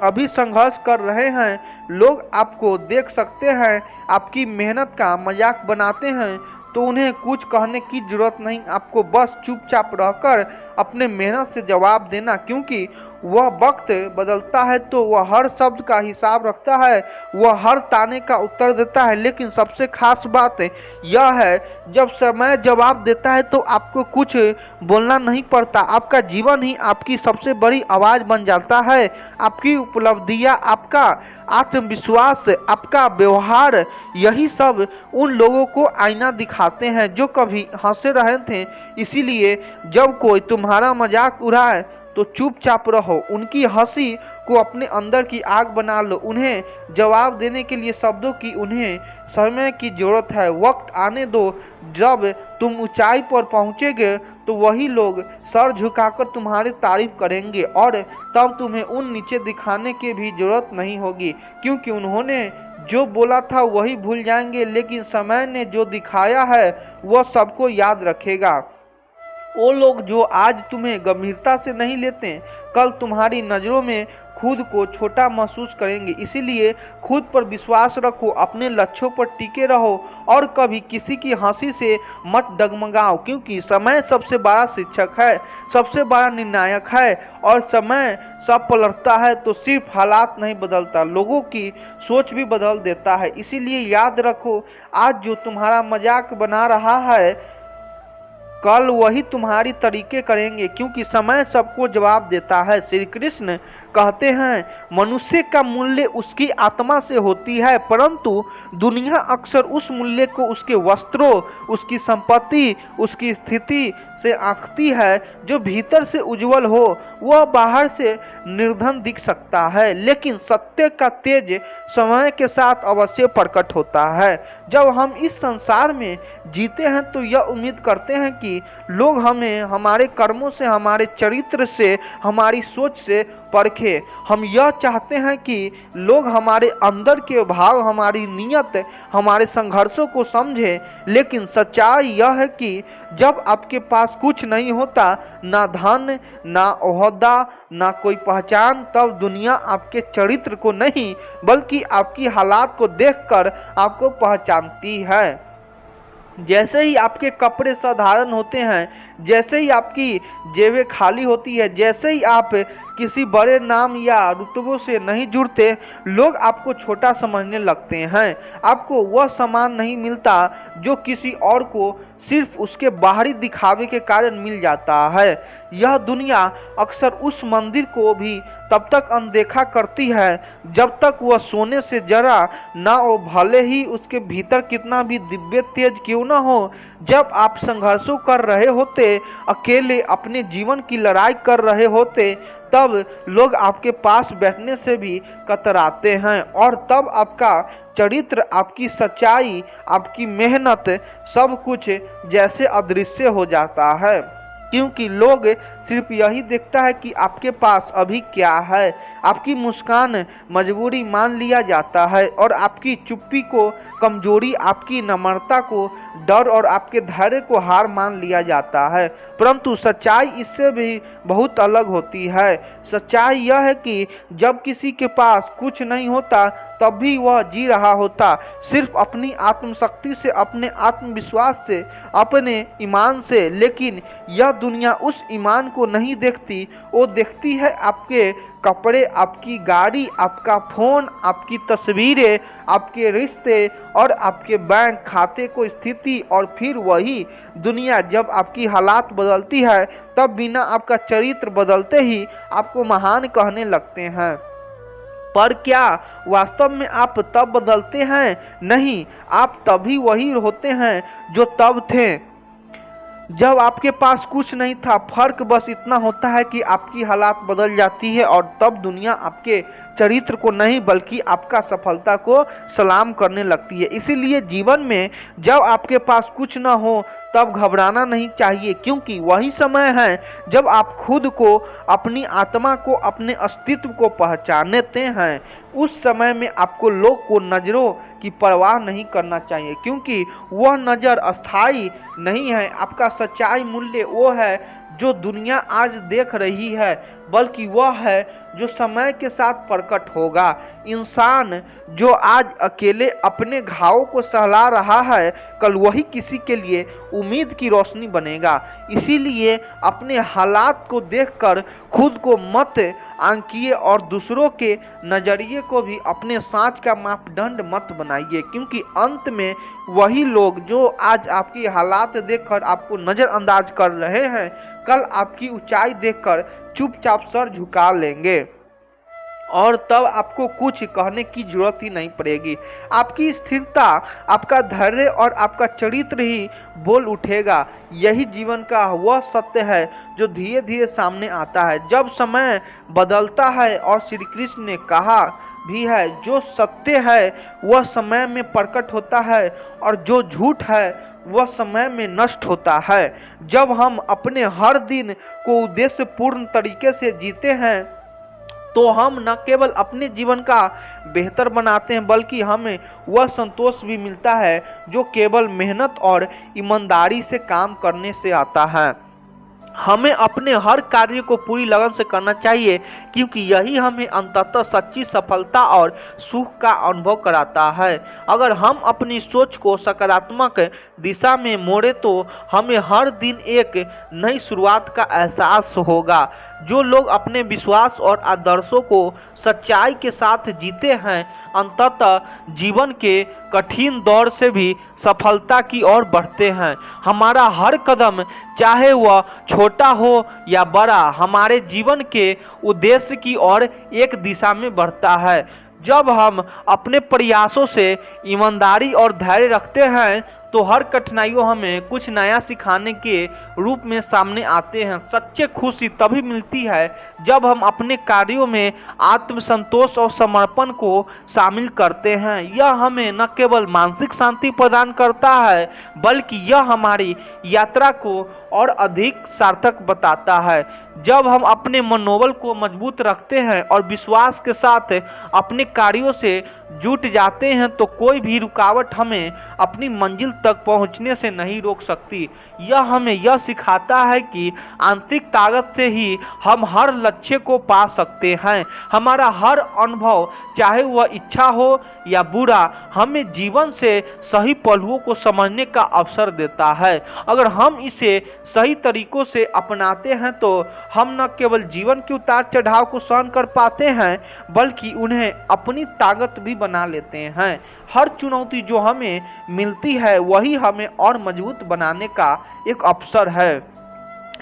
अभी संघर्ष कर रहे हैं, लोग आपको देख सकते हैं, आपकी मेहनत का मजाक बनाते हैं, तो उन्हें कुछ कहने की जरूरत नहीं। आपको बस चुपचाप रहकर अपने मेहनत से जवाब देना, क्योंकि वह वक्त बदलता है तो वह हर शब्द का हिसाब रखता है, वह हर ताने का उत्तर देता है। लेकिन सबसे खास बात यह है, जब समय जवाब देता है तो आपको कुछ बोलना नहीं पड़ता, आपका जीवन ही आपकी सबसे बड़ी आवाज बन जाता है। आपकी उपलब्धियां, आपका आत्मविश्वास, आपका व्यवहार, यही सब उन लोगों को आईना दिखाते हैं जो कभी हंसे रहे थे। इसीलिए जब कोई तुम्हारा मजाक उड़ाए तो चुपचाप रहो, उनकी हंसी को अपने अंदर की आग बना लो। उन्हें जवाब देने के लिए शब्दों की, उन्हें समय की जरूरत है। वक्त आने दो, जब तुम ऊंचाई पर पहुंचेगे तो वही लोग सर झुकाकर तुम्हारी तारीफ करेंगे और तब तुम्हें उन नीचे दिखाने की भी जरूरत नहीं होगी, क्योंकि उन्होंने जो बोला था वही भूल जाएंगे, लेकिन समय ने जो दिखाया है वह सबको याद रखेगा। वो लोग जो आज तुम्हें गंभीरता से नहीं लेते, कल तुम्हारी नजरों में खुद को छोटा महसूस करेंगे। इसीलिए खुद पर विश्वास रखो, अपने लक्ष्यों पर टिके रहो और कभी किसी की हंसी से मत डगमगाओ, क्योंकि समय सबसे बड़ा शिक्षक है, सबसे बड़ा निर्णायक है। और समय सब पलटता है तो सिर्फ हालात नहीं बदलता, लोगों की सोच भी बदल देता है। इसीलिए याद रखो, आज जो तुम्हारा मजाक बना रहा है, कल वही तुम्हारी तरीके करेंगे, क्योंकि समय सबको जवाब देता है। श्री कृष्ण कहते हैं, मनुष्य का मूल्य उसकी आत्मा से होती है, परंतु दुनिया अक्सर उस मूल्य को उसके वस्त्रों, उसकी संपत्ति, उसकी स्थिति से आंकती है। जो भीतर से उज्जवल हो वह बाहर से निर्धन दिख सकता है, लेकिन सत्य का तेज समय के साथ अवश्य प्रकट होता है। जब हम इस संसार में जीते हैं तो यह उम्मीद करते हैं कि लोग हमें हमारे कर्मों से, हमारे चरित्र से, हमारी सोच से परखे। हम यह चाहते हैं कि लोग हमारे अंदर के भाव, हमारी नीयत, हमारे संघर्षों को समझें। लेकिन सच्चाई यह है कि जब आपके पास कुछ नहीं होता, ना धन, ना ओहदा, ना कोई पहचान, तब दुनिया आपके चरित्र को नहीं बल्कि आपकी हालात को देखकर आपको पहचानती है। जैसे ही आपके कपड़े साधारण होते हैं, जैसे ही आपकी जेबें खाली होती है, जैसे ही आप किसी बड़े नाम या रुतबों से नहीं जुड़ते, लोग आपको छोटा समझने लगते हैं। आपको वह सम्मान नहीं मिलता जो किसी और को सिर्फ उसके बाहरी दिखावे के कारण मिल जाता है। यह दुनिया अक्सर उस मंदिर को भी तब तक अनदेखा करती है जब तक वह सोने से जरा ना हो, भले ही उसके भीतर कितना भी दिव्य तेज क्यों ना हो। जब आप संघर्षों कर रहे होते, अकेले अपने जीवन की लड़ाई कर रहे होते, तब लोग आपके पास बैठने से भी कतराते हैं, और तब आपका चरित्र, आपकी सच्चाई, आपकी मेहनत, सब कुछ जैसे अदृश्य हो जाता है। क्योंकि लोग सिर्फ यही देखता है कि आपके पास अभी क्या है। आपकी मुस्कान मजबूरी मान लिया जाता है, और आपकी चुप्पी को कमजोरी, आपकी नम्रता को डर और आपके धैर्य को हार मान लिया जाता है। परंतु सच्चाई इससे भी बहुत अलग होती है। सच्चाई यह है कि जब किसी के पास कुछ नहीं होता, तब भी वह जी रहा होता, सिर्फ अपनी आत्मशक्ति से, अपने आत्मविश्वास से, अपने ईमान से। लेकिन यह दुनिया उस ईमान को नहीं देखती, वो देखती है आपके कपड़े, आपकी गाड़ी, आपका फोन, आपकी तस्वीरें, आपके रिश्ते और आपके बैंक खाते को स्थिति। और फिर वही दुनिया जब आपकी हालात बदलती है, तब बिना आपका चरित्र बदलते ही आपको महान कहने लगते हैं। पर क्या वास्तव में आप तब बदलते हैं? नहीं, आप तभी वही होते हैं जो तब थे जब आपके पास कुछ नहीं था। फर्क बस इतना होता है कि आपकी हालात बदल जाती है, और तब दुनिया आपके चरित्र को नहीं बल्कि आपका सफलता को सलाम करने लगती है। इसीलिए जीवन में जब आपके पास कुछ ना हो, तब घबराना नहीं चाहिए, क्योंकि वही समय है जब आप खुद को, अपनी आत्मा को, अपने अस्तित्व को पहचानते हैं। उस समय में आपको लोग को नजरों की परवाह नहीं करना चाहिए, क्योंकि वह नजर अस्थाई नहीं है। आपका सच्चाई मूल्य वो है जो दुनिया आज देख रही है, बल्कि वह है जो समय के साथ प्रकट होगा। इंसान जो आज अकेले अपने घावों को सहला रहा है, कल वही किसी के लिए उम्मीद की रोशनी बनेगा। इसीलिए अपने हालात को देखकर खुद को मत आंकिए, और दूसरों के नजरिए को भी अपने सांच का मापदंड मत बनाइए, क्योंकि अंत में वही लोग जो आज आपकी हालात देखकर आपको नजरअंदाज कर रहे हैं, कल आपकी ऊंचाई देखकर चुपचाप सर झुका लेंगे, और तब आपको कुछ कहने की जरूरत ही नहीं पड़ेगी। आपकी स्थिरता, आपका धैर्य और आपका चरित्र ही बोल उठेगा। यही जीवन का वह सत्य है जो धीरे धीरे सामने आता है जब समय बदलता है। और श्री कृष्ण ने कहा भी है, जो सत्य है वह समय में प्रकट होता है, और जो झूठ है वह समय में नष्ट होता है। जब हम अपने हर दिन को उद्देश्यपूर्ण तरीके से जीते हैं, तो हम न केवल अपने जीवन का बेहतर बनाते हैं, बल्कि हमें वह संतोष भी मिलता है जो केवल मेहनत और ईमानदारी से काम करने से आता है। हमें अपने हर कार्य को पूरी लगन से करना चाहिए, क्योंकि यही हमें अंततः सच्ची सफलता और सुख का अनुभव कराता है। अगर हम अपनी सोच को सकारात्मक दिशा में मोड़े तो हमें हर दिन एक नई शुरुआत का एहसास होगा। जो लोग अपने विश्वास और आदर्शों को सच्चाई के साथ जीते हैं, अंततः जीवन के कठिन दौर से भी सफलता की ओर बढ़ते हैं। हमारा हर कदम, चाहे वह छोटा हो या बड़ा, हमारे जीवन के उद्देश्य की ओर एक दिशा में बढ़ता है। जब हम अपने प्रयासों से ईमानदारी और धैर्य रखते हैं तो हर कठिनाइयों हमें कुछ नया सिखाने के रूप में सामने आते हैं। सच्ची खुशी तभी मिलती है जब हम अपने कार्यों में आत्मसंतोष और समर्पण को शामिल करते हैं। यह हमें न केवल मानसिक शांति प्रदान करता है, बल्कि यह हमारी यात्रा को और अधिक सार्थक बताता है। जब हम अपने मनोबल को मजबूत रखते हैं और विश्वास के साथ अपने कार्यों से जुट जाते हैं तो कोई भी रुकावट हमें अपनी मंजिल तक पहुंचने से नहीं रोक सकती। यह हमें यह सिखाता है कि आंतरिक ताकत से ही हम हर लक्ष्य को पा सकते हैं। हमारा हर अनुभव, चाहे वह इच्छा हो या बुरा, हमें जीवन से सही पहलुओं को समझने का अवसर देता है। अगर हम इसे सही तरीकों से अपनाते हैं तो हम न केवल जीवन के उतार चढ़ाव को सहन कर पाते हैं, बल्कि उन्हें अपनी ताकत भी बना लेते हैं। हर चुनौती जो हमें मिलती है वही हमें और मजबूत बनाने का एक अवसर है।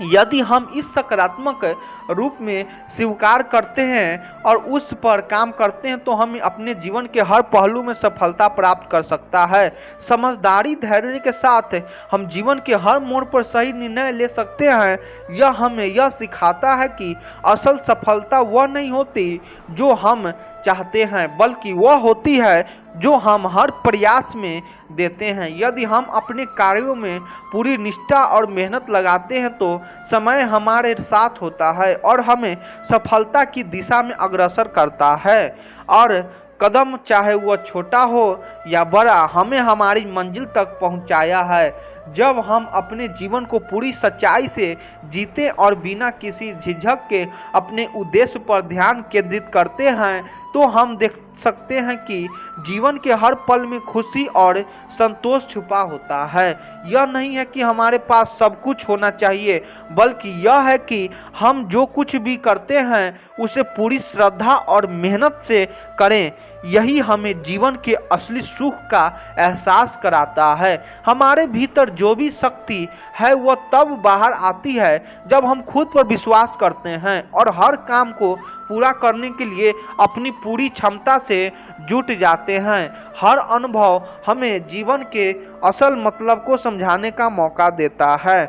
यदि हम इस सकारात्मक रूप में स्वीकार करते हैं और उस पर काम करते हैं तो हमें अपने जीवन के हर पहलू में सफलता प्राप्त कर सकता है। समझदारी, धैर्य के साथ हम जीवन के हर मोड़ पर सही निर्णय ले सकते हैं। यह हमें यह सिखाता है कि असल सफलता वह नहीं होती जो हम चाहते हैं, बल्कि वह होती है जो हम हर प्रयास में देते हैं। यदि हम अपने कार्यों में पूरी निष्ठा और मेहनत लगाते हैं तो समय हमारे साथ होता है और हमें सफलता की दिशा में अग्रसर करता है। और कदम, चाहे वह छोटा हो या बड़ा, हमें हमारी मंजिल तक पहुंचाया है। जब हम अपने जीवन को पूरी सच्चाई से जीते और बिना किसी झिझक के अपने उद्देश्य पर ध्यान केंद्रित करते हैं तो हम देख सकते हैं कि जीवन के हर पल में खुशी और संतोष छुपा होता है। यह नहीं है कि हमारे पास सब कुछ होना चाहिए, बल्कि यह है कि हम जो कुछ भी करते हैं उसे पूरी श्रद्धा और मेहनत से करें। यही हमें जीवन के असली सुख का एहसास कराता है। हमारे भीतर जो भी शक्ति है वह तब बाहर आती है जब हम खुद पर विश्वास करते हैं और हर काम को पूरा करने के लिए अपनी पूरी क्षमता से जुट जाते हैं। हर अनुभव हमें जीवन के असल मतलब को समझाने का मौका देता है।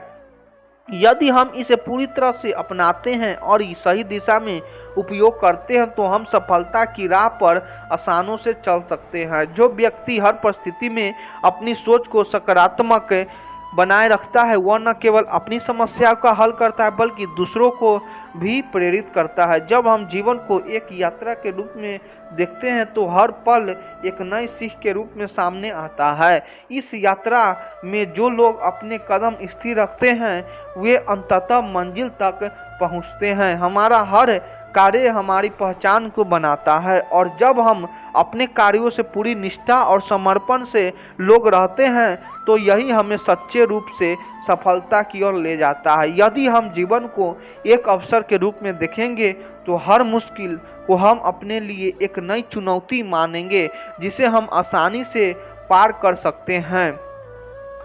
यदि हम इसे पूरी तरह से अपनाते हैं और सही दिशा में उपयोग करते हैं तो हम सफलता की राह पर आसानी से चल सकते हैं। जो व्यक्ति हर परिस्थिति में अपनी सोच को सकारात्मक बनाए रखता है वह न केवल अपनी समस्या का हल करता है बल्कि दूसरों को भी प्रेरित करता है। जब हम जीवन को एक यात्रा के रूप में देखते हैं तो हर पल एक नई सीख के रूप में सामने आता है। इस यात्रा में जो लोग अपने कदम स्थिर रखते हैं वे अंततः मंजिल तक पहुंचते हैं। हमारा हर कार्य हमारी पहचान को बनाता है और जब हम अपने कार्यों से पूरी निष्ठा और समर्पण से लोग रहते हैं तो यही हमें सच्चे रूप से सफलता की ओर ले जाता है। यदि हम जीवन को एक अवसर के रूप में देखेंगे तो हर मुश्किल को हम अपने लिए एक नई चुनौती मानेंगे जिसे हम आसानी से पार कर सकते हैं।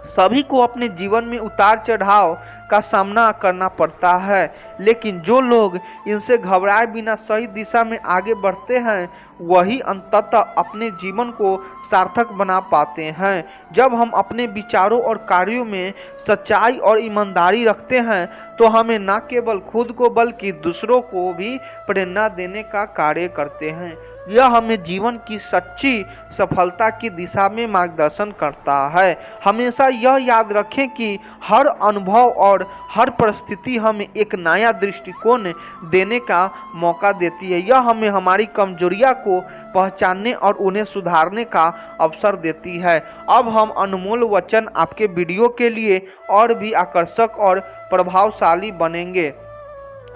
सभी को अपने जीवन में उतार चढ़ाव का सामना करना पड़ता है, लेकिन जो लोग इनसे घबराए बिना सही दिशा में आगे बढ़ते हैं वही अंततः अपने जीवन को सार्थक बना पाते हैं। जब हम अपने विचारों और कार्यों में सच्चाई और ईमानदारी रखते हैं तो हमें न केवल खुद को बल्कि दूसरों को भी प्रेरणा देने का कार्य करते हैं। यह हमें जीवन की सच्ची सफलता की दिशा में मार्गदर्शन करता है। हमेशा यह याद रखें कि हर अनुभव और हर परिस्थिति हमें एक नया दृष्टिकोण देने का मौका देती है। यह हमें हमारी कमजोरियां को पहचानने और उन्हें सुधारने का अवसर देती है। अब हम अनमोल वचन आपके वीडियो के लिए और भी आकर्षक और प्रभावशाली बनेंगे।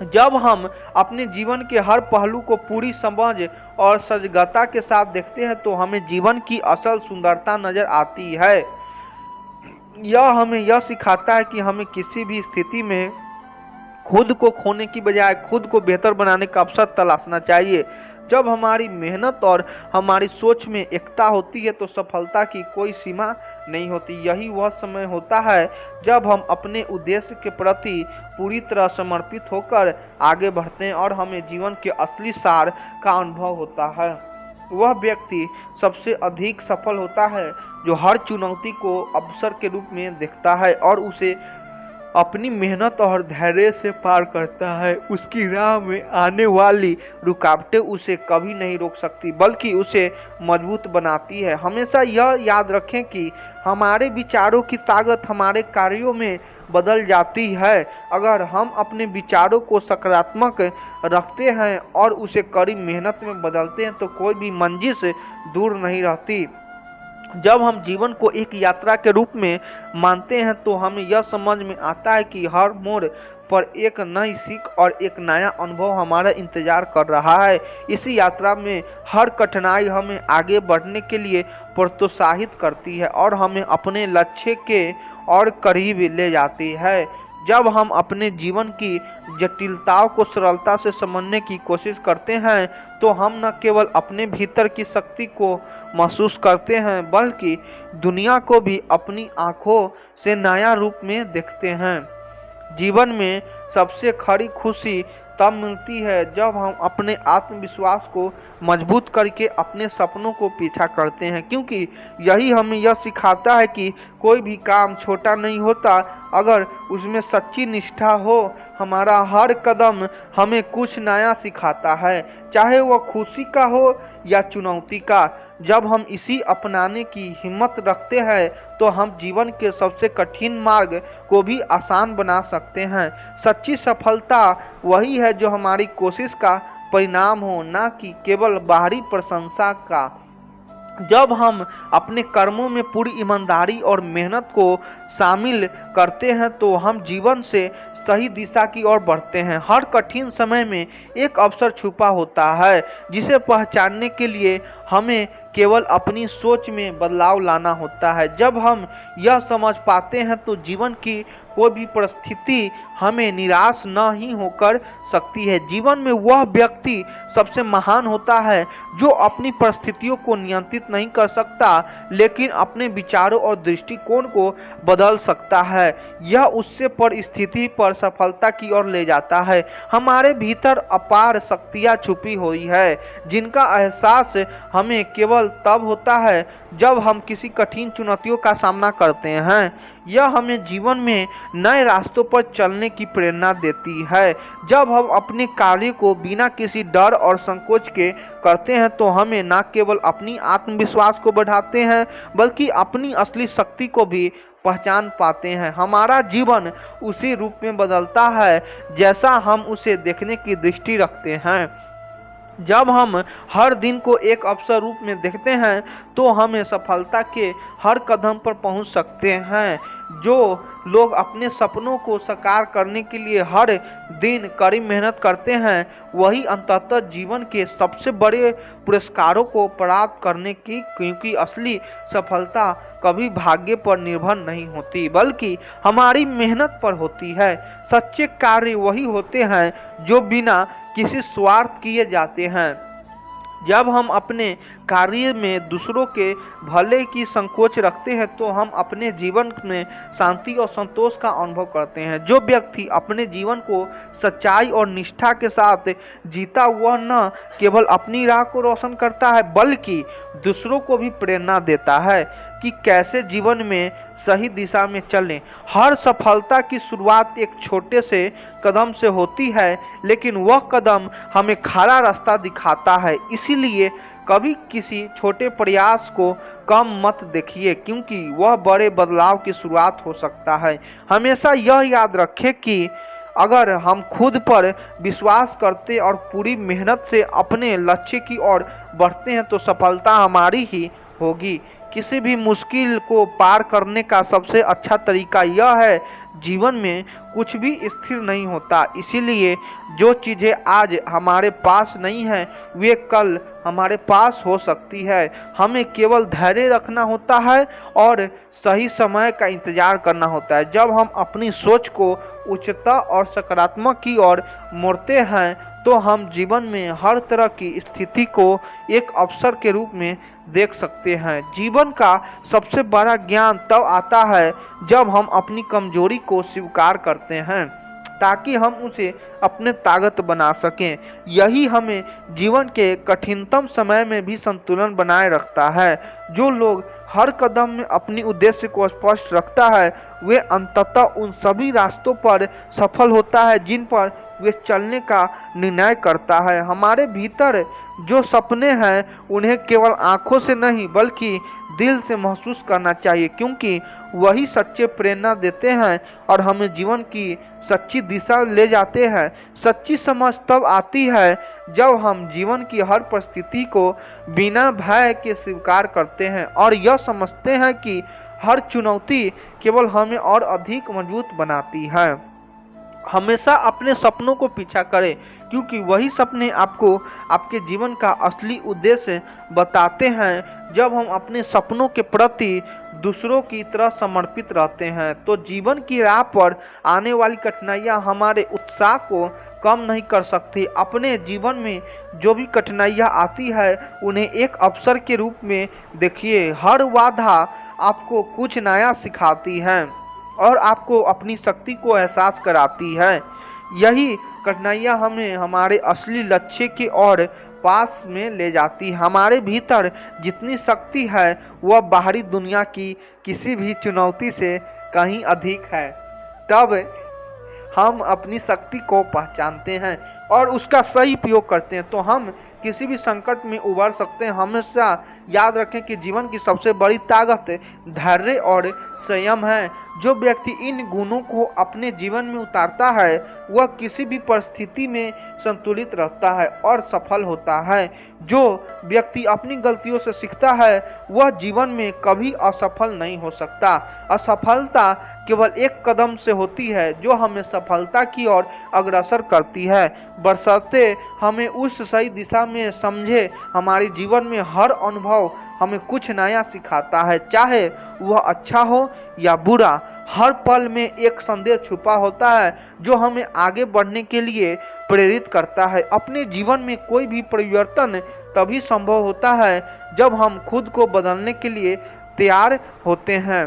जब हम अपने जीवन के हर पहलू को पूरी समझ और सजगता के साथ देखते हैं तो हमें जीवन की असल सुंदरता नजर आती है। यह हमें यह सिखाता है कि हमें किसी भी स्थिति में खुद को खोने की बजाय खुद को बेहतर बनाने का अवसर तलाशना चाहिए। जब हमारी मेहनत और हमारी सोच में एकता होती है तो सफलता की कोई सीमा नहीं होती। यही वह समय होता है जब हम अपने उद्देश्य के प्रति पूरी तरह समर्पित होकर आगे बढ़ते हैं और हमें जीवन के असली सार का अनुभव होता है। वह व्यक्ति सबसे अधिक सफल होता है जो हर चुनौती को अवसर के रूप में देखता है और उसे अपनी मेहनत और धैर्य से पार करता है। उसकी राह में आने वाली रुकावटें उसे कभी नहीं रोक सकती बल्कि उसे मजबूत बनाती है। हमेशा यह याद रखें कि हमारे विचारों की ताकत हमारे कार्यों में बदल जाती है। अगर हम अपने विचारों को सकारात्मक रखते हैं और उसे कड़ी मेहनत में बदलते हैं तो कोई भी मंजिल से दूर नहीं रहती। जब हम जीवन को एक यात्रा के रूप में मानते हैं तो हमें यह समझ में आता है कि हर मोड़ पर एक नई सीख और एक नया अनुभव हमारा इंतजार कर रहा है। इस यात्रा में हर कठिनाई हमें आगे बढ़ने के लिए प्रोत्साहित करती है और हमें अपने लक्ष्य के और करीब ले जाती है। जब हम अपने जीवन की जटिलताओं को सरलता से समझने की कोशिश करते हैं तो हम न केवल अपने भीतर की शक्ति को महसूस करते हैं बल्कि दुनिया को भी अपनी आंखों से नया रूप में देखते हैं। जीवन में सबसे खरी खुशी तब मिलती है जब हम अपने आत्मविश्वास को मजबूत करके अपने सपनों को पीछा करते हैं, क्योंकि यही हमें यह सिखाता है कि कोई भी काम छोटा नहीं होता अगर उसमें सच्ची निष्ठा हो। हमारा हर कदम हमें कुछ नया सिखाता है, चाहे वह खुशी का हो या चुनौती का। जब हम इसी अपनाने की हिम्मत रखते हैं तो हम जीवन के सबसे कठिन मार्ग को भी आसान बना सकते हैं। सच्ची सफलता वही है जो हमारी कोशिश का परिणाम हो, ना कि केवल बाहरी प्रशंसा का। जब हम अपने कर्मों में पूरी ईमानदारी और मेहनत को शामिल करते हैं तो हम जीवन से सही दिशा की ओर बढ़ते हैं। हर कठिन समय में एक अवसर छुपा होता है जिसे पहचानने के लिए हमें केवल अपनी सोच में बदलाव लाना होता है। जब हम यह समझ पाते हैं तो जीवन की कोई भी परिस्थिति हमें निराश न ही होकर सकती है। जीवन में वह व्यक्ति सबसे महान होता है जो अपनी परिस्थितियों को नियंत्रित नहीं कर सकता लेकिन अपने विचारों और दृष्टिकोण को बदल सकता है। यह उससे परिस्थिति पर सफलता की ओर ले जाता है। हमारे भीतर अपार शक्तियां छुपी हुई है जिनका एहसास हमें केवल तब होता है जब हम किसी कठिन चुनौतियों का सामना करते हैं। यह हमें जीवन में नए रास्तों पर चलने की प्रेरणा देती है। जब हम अपने कार्य को बिना किसी डर और संकोच के करते हैं तो हमें न केवल अपनी आत्मविश्वास को बढ़ाते हैं बल्कि अपनी असली शक्ति को भी पहचान पाते हैं। हमारा जीवन उसी रूप में बदलता है जैसा हम उसे देखने की दृष्टि रखते हैं। जब हम हर दिन को एक अवसर रूप में देखते हैं तो हमें सफलता के हर कदम पर पहुंच सकते हैं। जो लोग अपने सपनों को साकार करने के लिए हर दिन कड़ी मेहनत करते हैं वही अंततः जीवन के सबसे बड़े पुरस्कारों को प्राप्त करने की, क्योंकि असली सफलता कभी भाग्य पर निर्भर नहीं होती बल्कि हमारी मेहनत पर होती है। सच्चे कार्य वही होते हैं जो बिना किसी स्वार्थ किए जाते हैं। जब हम अपने कार्य में दूसरों के भले की संकोच रखते हैं तो हम अपने जीवन में शांति और संतोष का अनुभव करते हैं। जो व्यक्ति अपने जीवन को सच्चाई और निष्ठा के साथ जीता वह न केवल अपनी राह को रोशन करता है बल्कि दूसरों को भी प्रेरणा देता है। कि कैसे जीवन में सही दिशा में चलें। हर सफलता की शुरुआत एक छोटे से कदम से होती है, लेकिन वह कदम हमें खरा रास्ता दिखाता है। इसीलिए कभी किसी छोटे प्रयास को कम मत देखिए, क्योंकि वह बड़े बदलाव की शुरुआत हो सकता है। हमेशा यह याद रखें कि अगर हम खुद पर विश्वास करते और पूरी मेहनत से अपने लक्ष्य की ओर बढ़ते हैं तो सफलता हमारी ही होगी। किसी भी मुश्किल को पार करने का सबसे अच्छा तरीका यह है, जीवन में कुछ भी स्थिर नहीं होता, इसीलिए जो चीज़ें आज हमारे पास नहीं है वे कल हमारे पास हो सकती है। हमें केवल धैर्य रखना होता है और सही समय का इंतजार करना होता है। जब हम अपनी सोच को उच्चता और सकारात्मक की ओर मोड़ते हैं तो हम जीवन में हर तरह की स्थिति को एक अवसर के रूप में देख सकते हैं। जीवन का सबसे बड़ा ज्ञान तब आता है जब हम अपनी कमजोरी को स्वीकार करते हैं, ताकि हम उसे अपने ताकत बना सकें। यही हमें जीवन के कठिनतम समय में भी संतुलन बनाए रखता है। जो लोग हर कदम में अपनी उद्देश्य को स्पष्ट रखता है वे अंततः उन सभी रास्तों पर सफल होता है जिन पर वे चलने का निर्णय करता है। हमारे भीतर जो सपने हैं उन्हें केवल आंखों से नहीं बल्कि दिल से महसूस करना चाहिए, क्योंकि वही सच्चे प्रेरणा देते हैं और हमें जीवन की सच्ची दिशा ले जाते हैं। सच्ची समझ तब आती है जब हम जीवन की हर परिस्थिति को बिना भय के स्वीकार करते हैं और यह समझते हैं कि हर चुनौती केवल हमें और अधिक मजबूत बनाती है। हमेशा अपने सपनों को पीछा करें, क्योंकि वही सपने आपको आपके जीवन का असली उद्देश्य बताते हैं। जब हम अपने सपनों के प्रति दूसरों की तरह समर्पित रहते हैं तो जीवन की राह पर आने वाली कठिनाइयां हमारे उत्साह को कम नहीं कर सकती। अपने जीवन में जो भी कठिनाइयां आती है उन्हें एक अवसर के रूप में देखिए। हर बाधा आपको कुछ नया सिखाती है और आपको अपनी शक्ति को एहसास कराती है। यही कठिनाइयां हमें हमारे असली लक्ष्य की ओर पास में ले जाती है। हमारे भीतर जितनी शक्ति है वह बाहरी दुनिया की किसी भी चुनौती से कहीं अधिक है। तब हम अपनी शक्ति को पहचानते हैं और उसका सही उपयोग करते हैं तो हम किसी भी संकट में उबर सकते हैं। हमेशा याद रखें कि जीवन की सबसे बड़ी ताकत धैर्य और संयम है। जो व्यक्ति इन गुणों को अपने जीवन में उतारता है वह किसी भी परिस्थिति में संतुलित रहता है और सफल होता है। जो व्यक्ति अपनी गलतियों से सीखता है वह जीवन में कभी असफल नहीं हो सकता। असफलता केवल एक कदम से होती है जो हमें सफलता की ओर अग्रसर करती है, बशर्ते हमें उस सही दिशा में समझे। हमारे जीवन में हर अनुभव हमें कुछ नया सिखाता है, चाहे वह अच्छा हो या बुरा। हर पल में एक संदेश छुपा होता है जो हमें आगे बढ़ने के लिए प्रेरित करता है। अपने जीवन में कोई भी परिवर्तन तभी संभव होता है जब हम खुद को बदलने के लिए तैयार होते हैं।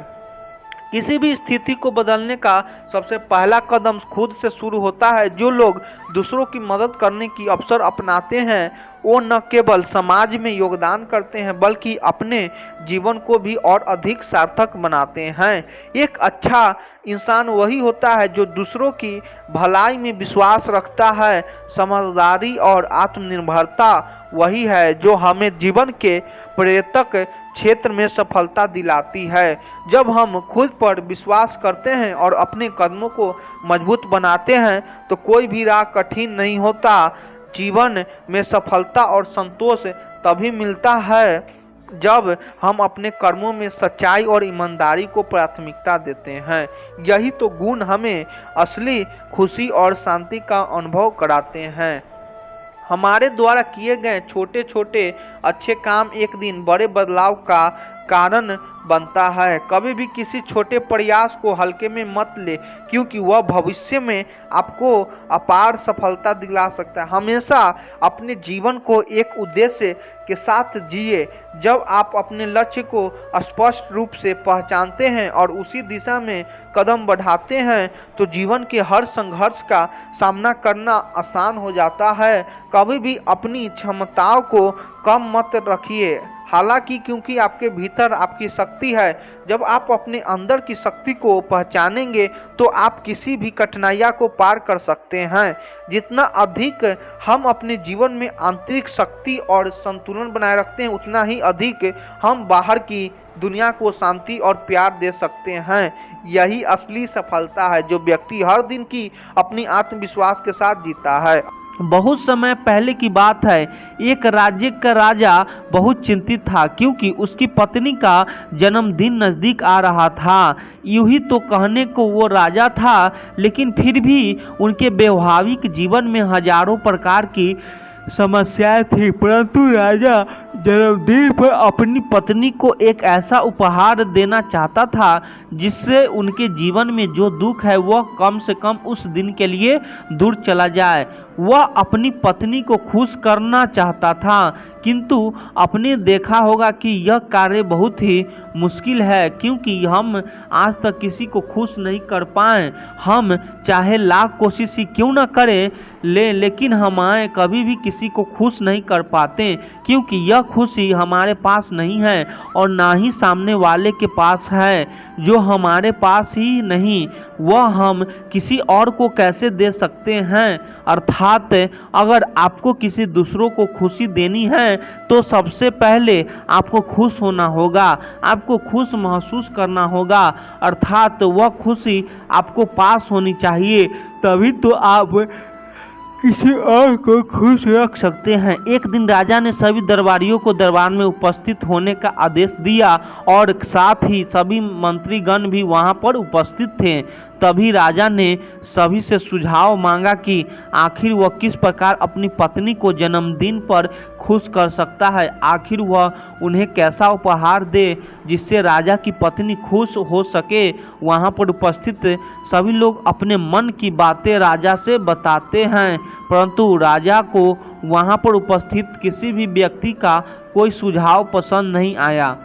किसी भी स्थिति को बदलने का सबसे पहला कदम खुद से शुरू होता है। जो लोग दूसरों की मदद करने की अवसर अपनाते हैं वो न केवल समाज में योगदान करते हैं बल्कि अपने जीवन को भी और अधिक सार्थक बनाते हैं। एक अच्छा इंसान वही होता है जो दूसरों की भलाई में विश्वास रखता है। समझदारी और आत्मनिर्भरता वही है जो हमें जीवन के पर्यटक क्षेत्र में सफलता दिलाती है। जब हम खुद पर विश्वास करते हैं और अपने कदमों को मजबूत बनाते हैं तो कोई भी राह कठिन नहीं होता। जीवन में सफलता और संतोष तभी मिलता है जब हम अपने कर्मों में सच्चाई और ईमानदारी को प्राथमिकता देते हैं। यही तो गुण हमें असली खुशी और शांति का अनुभव कराते हैं। हमारे द्वारा किए गए छोटे छोटे अच्छे काम एक दिन बड़े बदलाव का कारण बनता है। कभी भी किसी छोटे प्रयास को हल्के में मत ले, क्योंकि वह भविष्य में आपको अपार सफलता दिला सकता है। हमेशा अपने जीवन को एक उद्देश्य के साथ जिए। जब आप अपने लक्ष्य को स्पष्ट रूप से पहचानते हैं और उसी दिशा में कदम बढ़ाते हैं तो जीवन के हर संघर्ष का सामना करना आसान हो जाता है। कभी भी अपनी क्षमताओं को कम मत रखिए हालांकि क्योंकि आपके भीतर आपकी शक्ति है, जब आप अपने अंदर की शक्ति को पहचानेंगे तो आप किसी भी कठिनाइयां को पार कर सकते हैं। जितना अधिक हम अपने जीवन में आंतरिक शक्ति और संतुलन बनाए रखते हैं, उतना ही अधिक हम बाहर की दुनिया को शांति और प्यार दे सकते हैं। यही असली सफलता है, जो व्यक्ति हर दिन की अपनी आत्मविश्वास के साथ जीता है। बहुत समय पहले की बात है, एक राज्य का राजा बहुत चिंतित था क्योंकि उसकी पत्नी का जन्मदिन नज़दीक आ रहा था। यूं ही तो कहने को वो राजा था, लेकिन फिर भी उनके वैवाहिक जीवन में हजारों प्रकार की समस्याएं थी। परंतु राजा जन्मदिन पर अपनी पत्नी को एक ऐसा उपहार देना चाहता था जिससे उनके जीवन में जो दुख है वह कम से कम उस दिन के लिए दूर चला जाए। वह अपनी पत्नी को खुश करना चाहता था, किंतु आपने देखा होगा कि यह कार्य बहुत ही मुश्किल है, क्योंकि हम आज तक किसी को खुश नहीं कर पाए। हम चाहे लाख कोशिश ही क्यों न करें लेकिन हमें कभी भी किसी को खुश नहीं कर पाते, क्योंकि यह खुशी हमारे पास नहीं है और ना ही सामने वाले के पास है। जो हमारे पास ही नहीं वह हम किसी और को कैसे दे सकते हैं। अर्थात अगर आपको किसी दूसरों को खुशी देनी है तो सबसे पहले आपको खुश होना होगा, आपको खुश महसूस करना होगा, अर्थात वह खुशी आपको पास होनी चाहिए, तभी तो आप किसी और को खुश रख सकते हैं। एक दिन राजा ने सभी दरबारियों को दरबार में उपस्थित होने का आदेश दिया और साथ ही सभी मंत्रीगण भी वहां पर उपस्थित थे। तभी राजा ने सभी से सुझाव मांगा कि आखिर वह किस प्रकार अपनी पत्नी को जन्मदिन पर खुश कर सकता है। आखिर वह उन्हें कैसा उपहार दे जिससे राजा की पत्नी खुश हो सके। वहां पर उपस्थित सभी लोग अपने मन की बातें राजा से बताते हैं, परंतु राजा को वहां पर उपस्थित किसी भी व्यक्ति का कोई सुझाव पसंद नहीं आया।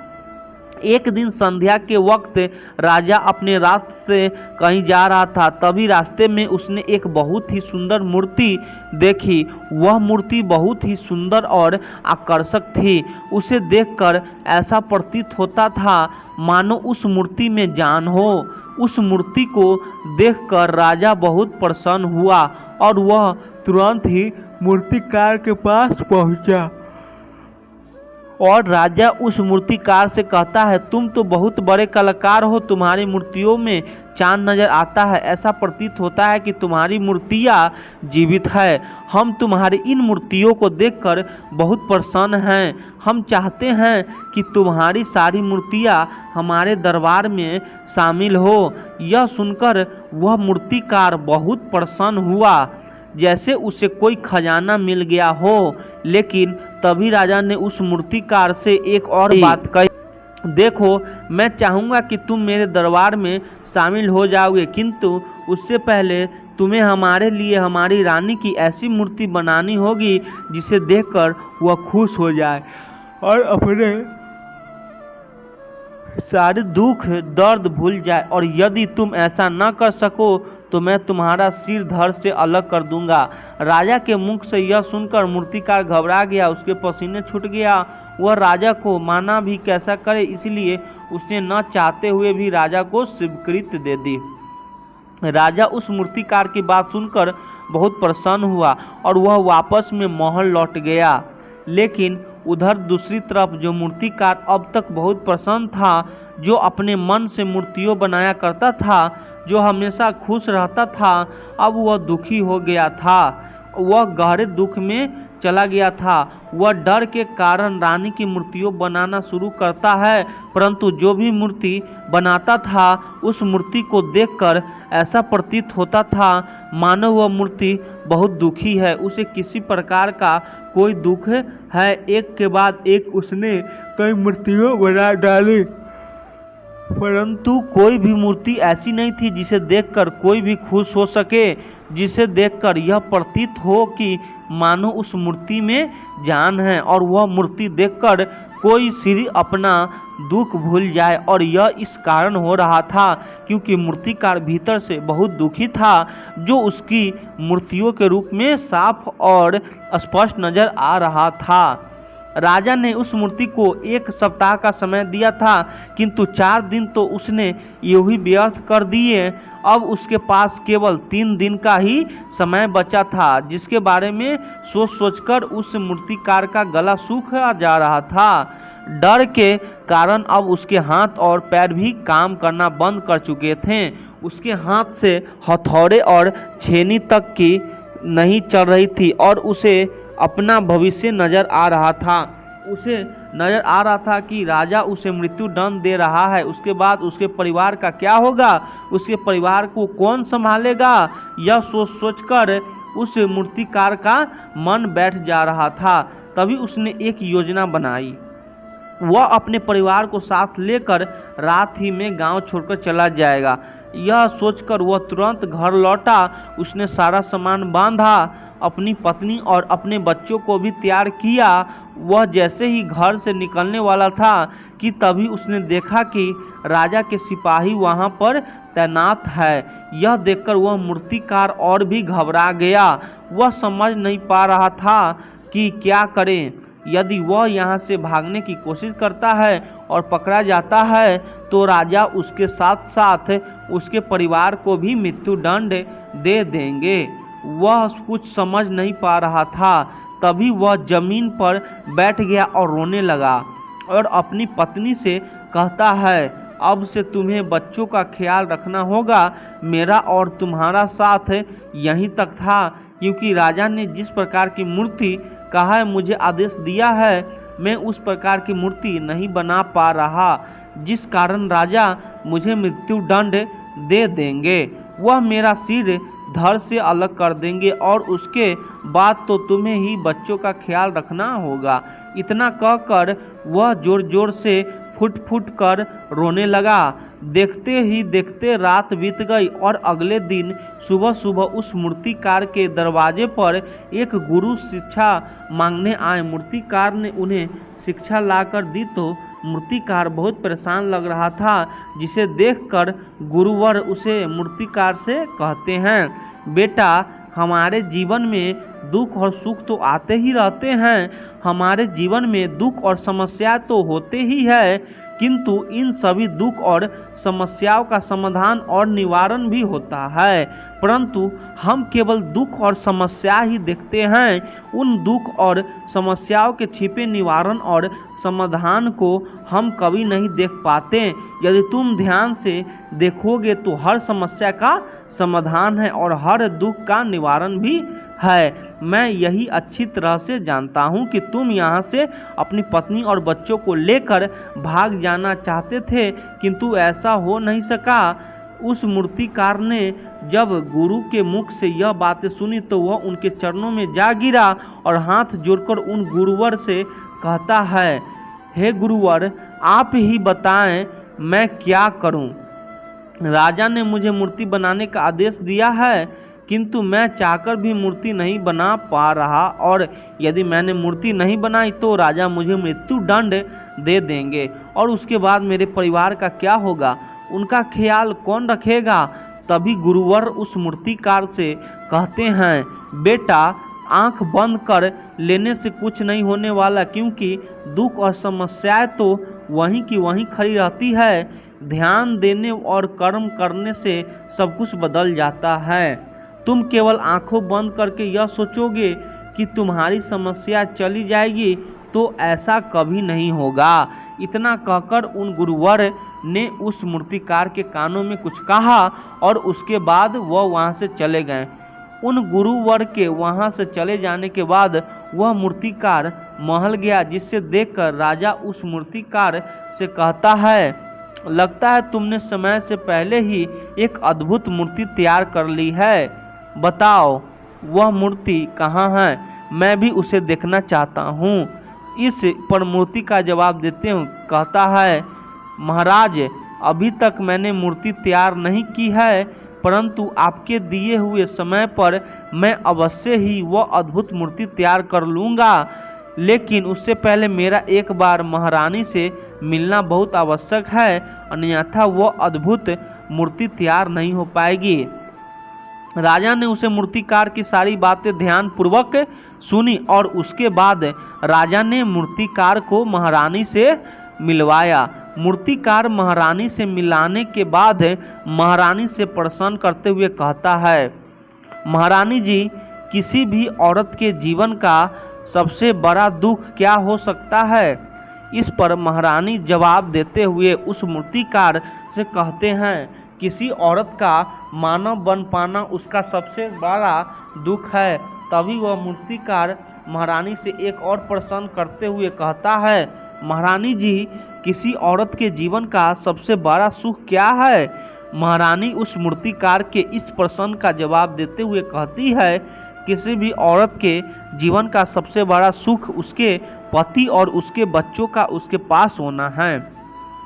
एक दिन संध्या के वक्त राजा अपने रास्ते से कहीं जा रहा था, तभी रास्ते में उसने एक बहुत ही सुंदर मूर्ति देखी। वह मूर्ति बहुत ही सुंदर और आकर्षक थी। उसे देखकर ऐसा प्रतीत होता था मानो उस मूर्ति में जान हो। उस मूर्ति को देखकर राजा बहुत प्रसन्न हुआ और वह तुरंत ही मूर्तिकार के पास पहुंचा और राजा उस मूर्तिकार से कहता है, तुम तो बहुत बड़े कलाकार हो, तुम्हारी मूर्तियों में चांद नजर आता है, ऐसा प्रतीत होता है कि तुम्हारी मूर्तियाँ जीवित है। हम तुम्हारी इन मूर्तियों को देखकर बहुत प्रसन्न हैं। हम चाहते हैं कि तुम्हारी सारी मूर्तियाँ हमारे दरबार में शामिल हो। यह सुनकर वह मूर्तिकार बहुत प्रसन्न हुआ, जैसे उसे कोई खजाना मिल गया हो। लेकिन तभी राजा ने उस मूर्तिकार से एक और बात कही, देखो मैं चाहूँगा कि तुम मेरे दरबार में शामिल हो जाओगे, किंतु उससे पहले तुम्हें हमारे लिए हमारी रानी की ऐसी मूर्ति बनानी होगी जिसे देखकर वह खुश हो जाए और अपने सारे दुख दर्द भूल जाए। और यदि तुम ऐसा न कर सको तो मैं तुम्हारा सिर धड़ से अलग कर दूंगा। राजा के मुख से यह सुनकर मूर्तिकार घबरा गया, उसके पसीने छूट गया। वह राजा को माना भी कैसा करे, इसलिए उसने न चाहते हुए भी राजा को स्वीकृति दे दी। राजा उस मूर्तिकार की बात सुनकर बहुत प्रसन्न हुआ और वह वापस में महल लौट गया। लेकिन उधर दूसरी तरफ जो मूर्तिकार अब तक बहुत प्रसन्न था, जो अपने मन से मूर्तियों बनाया करता था, जो हमेशा खुश रहता था, अब वह दुखी हो गया था। वह गहरे दुख में चला गया था। वह डर के कारण रानी की मूर्तियों बनाना शुरू करता है, परंतु जो भी मूर्ति बनाता था उस मूर्ति को देखकर ऐसा प्रतीत होता था मानो वह मूर्ति बहुत दुखी है, उसे किसी प्रकार का कोई दुख है। एक के बाद एक उसने कई मूर्तियों बना डाली, परंतु कोई भी मूर्ति ऐसी नहीं थी जिसे देखकर कोई भी खुश हो सके, जिसे देखकर यह प्रतीत हो कि मानो उस मूर्ति में जान है और वह मूर्ति देखकर कोई सिर अपना दुख भूल जाए। और यह इस कारण हो रहा था क्योंकि मूर्तिकार भीतर से बहुत दुखी था, जो उसकी मूर्तियों के रूप में साफ और स्पष्ट नजर आ रहा था। राजा ने उस मूर्ति को 1 सप्ताह का समय दिया था, किंतु 4 दिन तो उसने यूं ही व्यर्थ कर दिए। अब उसके पास केवल 3 दिन का ही समय बचा था, जिसके बारे में सोच सोचकर उस मूर्तिकार का गला सूखा जा रहा था। डर के कारण अब उसके हाथ और पैर भी काम करना बंद कर चुके थे। उसके हाथ से हथौड़े और छेनी तक की नहीं चल रही थी और उसे अपना भविष्य नजर आ रहा था। उसे नजर आ रहा था कि राजा उसे मृत्यु दंड दे रहा है। उसके बाद उसके परिवार का क्या होगा, उसके परिवार को कौन संभालेगा, यह सोच सोचकर उस मूर्तिकार का मन बैठ जा रहा था। तभी उसने एक योजना बनाई। वह अपने परिवार को साथ लेकर रात ही में गांव छोड़कर चला जाएगा। यह सोचकर वह तुरंत घर लौटा। उसने सारा सामान बांधा, अपनी पत्नी और अपने बच्चों को भी तैयार किया। वह जैसे ही घर से निकलने वाला था कि तभी उसने देखा कि राजा के सिपाही वहां पर तैनात है। यह देखकर वह मूर्तिकार और भी घबरा गया। वह समझ नहीं पा रहा था कि क्या करे। यदि वह यहाँ से भागने की कोशिश करता है और पकड़ा जाता है तो राजा उसके साथ साथ उसके परिवार को भी मृत्यु दंड दे देंगे। वह कुछ समझ नहीं पा रहा था। तभी वह जमीन पर बैठ गया और रोने लगा और अपनी पत्नी से कहता है, अब से तुम्हें बच्चों का ख्याल रखना होगा। मेरा और तुम्हारा साथ यहीं तक था, क्योंकि राजा ने जिस प्रकार की मूर्ति कहा है, मुझे आदेश दिया है, मैं उस प्रकार की मूर्ति नहीं बना पा रहा, जिस कारण राजा मुझे मृत्यु दंड दे देंगे। वह मेरा सिर धड़ से अलग कर देंगे और उसके बाद तो तुम्हें ही बच्चों का ख्याल रखना होगा। इतना कहकर वह जोर जोर से फुट फुट कर रोने लगा। देखते ही देखते रात बीत गई और अगले दिन सुबह सुबह उस मूर्तिकार के दरवाजे पर एक गुरु शिक्षा मांगने आए। मूर्तिकार ने उन्हें शिक्षा लाकर दी तो मूर्तिकार बहुत परेशान लग रहा था, जिसे देखकर गुरुवर उसे मूर्तिकार से कहते हैं, बेटा, हमारे जीवन में दुख और सुख तो आते ही रहते हैं। हमारे जीवन में दुख और समस्या तो होते ही है, किंतु इन सभी दुख और समस्याओं का समाधान और निवारण भी होता है, परंतु हम केवल दुख और समस्या ही देखते हैं। उन दुख और समस्याओं के छिपे निवारण और समाधान को हम कभी नहीं देख पाते। यदि तुम ध्यान से देखोगे तो हर समस्या का समाधान है और हर दुख का निवारण भी है। मैं यही अच्छी तरह से जानता हूँ कि तुम यहाँ से अपनी पत्नी और बच्चों को लेकर भाग जाना चाहते थे, किंतु ऐसा हो नहीं सका। उस मूर्तिकार ने जब गुरु के मुख से यह बातें सुनी तो वह उनके चरणों में जा गिरा और हाथ जोड़कर उन गुरुवर से कहता है, हे गुरुवर, आप ही बताएं मैं क्या करूं। राजा ने मुझे मूर्ति बनाने का आदेश दिया है, किंतु मैं चाहकर भी मूर्ति नहीं बना पा रहा, और यदि मैंने मूर्ति नहीं बनाई तो राजा मुझे मृत्यु दंड दे देंगे, और उसके बाद मेरे परिवार का क्या होगा, उनका ख्याल कौन रखेगा। तभी गुरुवर उस मूर्तिकार से कहते हैं, बेटा, आंख बंद कर लेने से कुछ नहीं होने वाला, क्योंकि दुख और समस्याएं तो वहीं की वहीं खड़ी रहती है। ध्यान देने और कर्म करने से सब कुछ बदल जाता है। तुम केवल आंखों बंद करके यह सोचोगे कि तुम्हारी समस्या चली जाएगी, तो ऐसा कभी नहीं होगा। इतना कहकर उन गुरुवर ने उस मूर्तिकार के कानों में कुछ कहा और उसके बाद वह वहां से चले गए। उन गुरुवर के वहां से चले जाने के बाद वह मूर्तिकार महल गया, जिससे देखकर राजा उस मूर्तिकार से कहता है, लगता है तुमने समय से पहले ही एक अद्भुत मूर्ति तैयार कर ली है। बताओ वह मूर्ति कहाँ है, मैं भी उसे देखना चाहता हूँ। इस पर मूर्ति का जवाब देते हूँ, कहता है, महाराज, अभी तक मैंने मूर्ति तैयार नहीं की है, परंतु आपके दिए हुए समय पर मैं अवश्य ही वह अद्भुत मूर्ति तैयार कर लूँगा। लेकिन उससे पहले मेरा एक बार महारानी से मिलना बहुत आवश्यक है, अन्यथा वह अद्भुत मूर्ति तैयार नहीं हो पाएगी। राजा ने उसे मूर्तिकार की सारी बातें ध्यान पूर्वक सुनी और उसके बाद राजा ने मूर्तिकार को महारानी से मिलवाया। मूर्तिकार महारानी से मिलाने के बाद महारानी से प्रसन्न करते हुए कहता है, महारानी जी, किसी भी औरत के जीवन का सबसे बड़ा दुख क्या हो सकता है? इस पर महारानी जवाब देते हुए उस मूर्तिकार से कहते हैं, किसी औरत का मानव बन पाना उसका सबसे बड़ा दुख है। तभी वह मूर्तिकार महारानी से एक और प्रश्न करते हुए कहता है, महारानी जी, किसी औरत के जीवन का सबसे बड़ा सुख क्या है? महारानी उस मूर्तिकार के इस प्रश्न का जवाब देते हुए कहती है, किसी भी औरत के जीवन का सबसे बड़ा सुख उसके पति और उसके बच्चों का उसके पास होना है।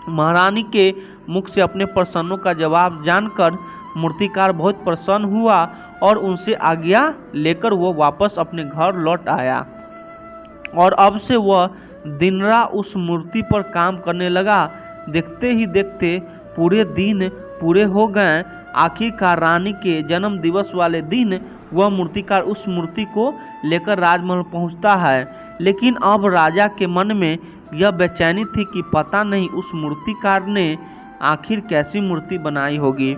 महारानी के मुख से अपने प्रश्नों का जवाब जानकर मूर्तिकार बहुत प्रसन्न हुआ और उनसे आज्ञा लेकर वो वापस अपने घर लौट आया और अब से वह दिन रात उस मूर्ति पर काम करने लगा। देखते ही देखते पूरे दिन पूरे हो गए। आखिरकार रानी के जन्म दिवस वाले दिन वह मूर्तिकार उस मूर्ति को लेकर राजमहल पहुंचता है, लेकिन अब राजा के मन में यह बेचैनी थी कि पता नहीं उस मूर्तिकार ने आखिर कैसी मूर्ति बनाई होगी।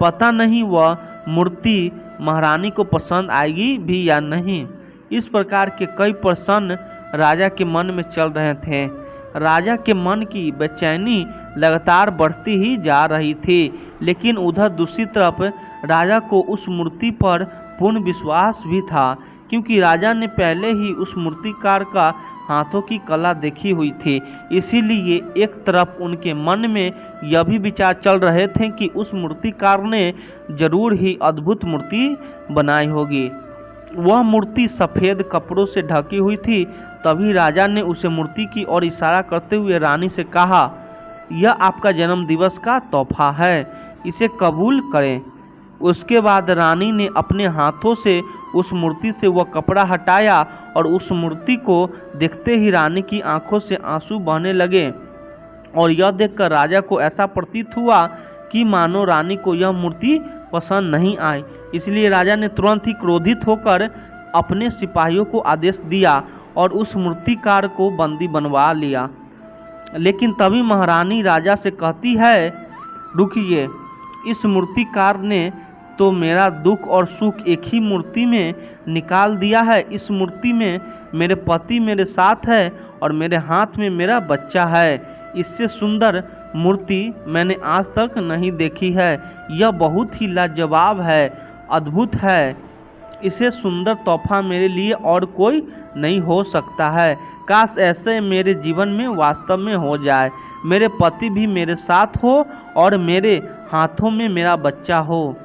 पता नहीं वह मूर्ति महारानी को पसंद आएगी भी या नहीं। इस प्रकार के कई प्रश्न राजा के मन में चल रहे थे। राजा के मन की बेचैनी लगातार बढ़ती ही जा रही थी, लेकिन उधर दूसरी तरफ राजा को उस मूर्ति पर पूर्ण विश्वास भी था, क्योंकि राजा ने पहले ही उस मूर्तिकार का हाथों की कला देखी हुई थी। इसीलिए एक तरफ उनके मन में यह भी विचार चल रहे थे कि उस मूर्तिकार ने जरूर ही अद्भुत मूर्ति बनाई होगी। वह मूर्ति सफ़ेद कपड़ों से ढकी हुई थी। तभी राजा ने उसे मूर्ति की ओर इशारा करते हुए रानी से कहा, यह आपका जन्म दिवस का तोहफा है, इसे कबूल करें। उसके बाद रानी ने अपने हाथों से उस मूर्ति से वह कपड़ा हटाया और उस मूर्ति को देखते ही रानी की आंखों से आंसू बहने लगे और यह देखकर राजा को ऐसा प्रतीत हुआ कि मानो रानी को यह मूर्ति पसंद नहीं आई। इसलिए राजा ने तुरंत ही क्रोधित होकर अपने सिपाहियों को आदेश दिया और उस मूर्तिकार को बंदी बनवा लिया। लेकिन तभी महारानी राजा से कहती है, रुकिए, इस मूर्तिकार ने तो मेरा दुख और सुख एक ही मूर्ति में निकाल दिया है। इस मूर्ति में मेरे पति मेरे साथ है और मेरे हाथ में मेरा बच्चा है। इससे सुंदर मूर्ति मैंने आज तक नहीं देखी है। यह बहुत ही लाजवाब है, अद्भुत है। इसे सुंदर तोहफा मेरे लिए और कोई नहीं हो सकता है। काश ऐसे मेरे जीवन में वास्तव में हो जाए, मेरे पति भी मेरे साथ हो और मेरे हाथों में मेरा बच्चा हो।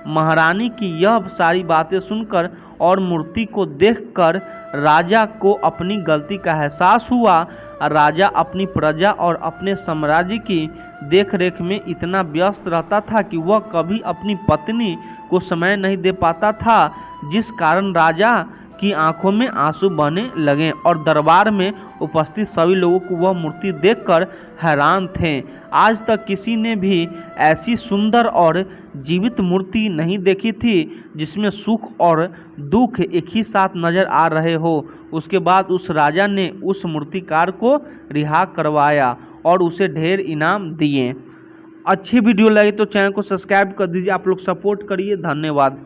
महारानी की यह सारी बातें सुनकर और मूर्ति को देखकर राजा को अपनी गलती का एहसास हुआ। राजा अपनी प्रजा और अपने साम्राज्य की देखरेख में इतना व्यस्त रहता था कि वह कभी अपनी पत्नी को समय नहीं दे पाता था, जिस कारण राजा की आंखों में आंसू बहने लगे और दरबार में उपस्थित सभी लोगों को वह मूर्ति देखकर हैरान थे। आज तक किसी ने भी ऐसी सुंदर और जीवित मूर्ति नहीं देखी थी जिसमें सुख और दुख एक ही साथ नजर आ रहे हो। उसके बाद उस राजा ने उस मूर्तिकार को रिहा करवाया और उसे ढेर इनाम दिए। अच्छी वीडियो लगी तो चैनल को सब्सक्राइब कर दीजिए। आप लोग सपोर्ट करिए। धन्यवाद।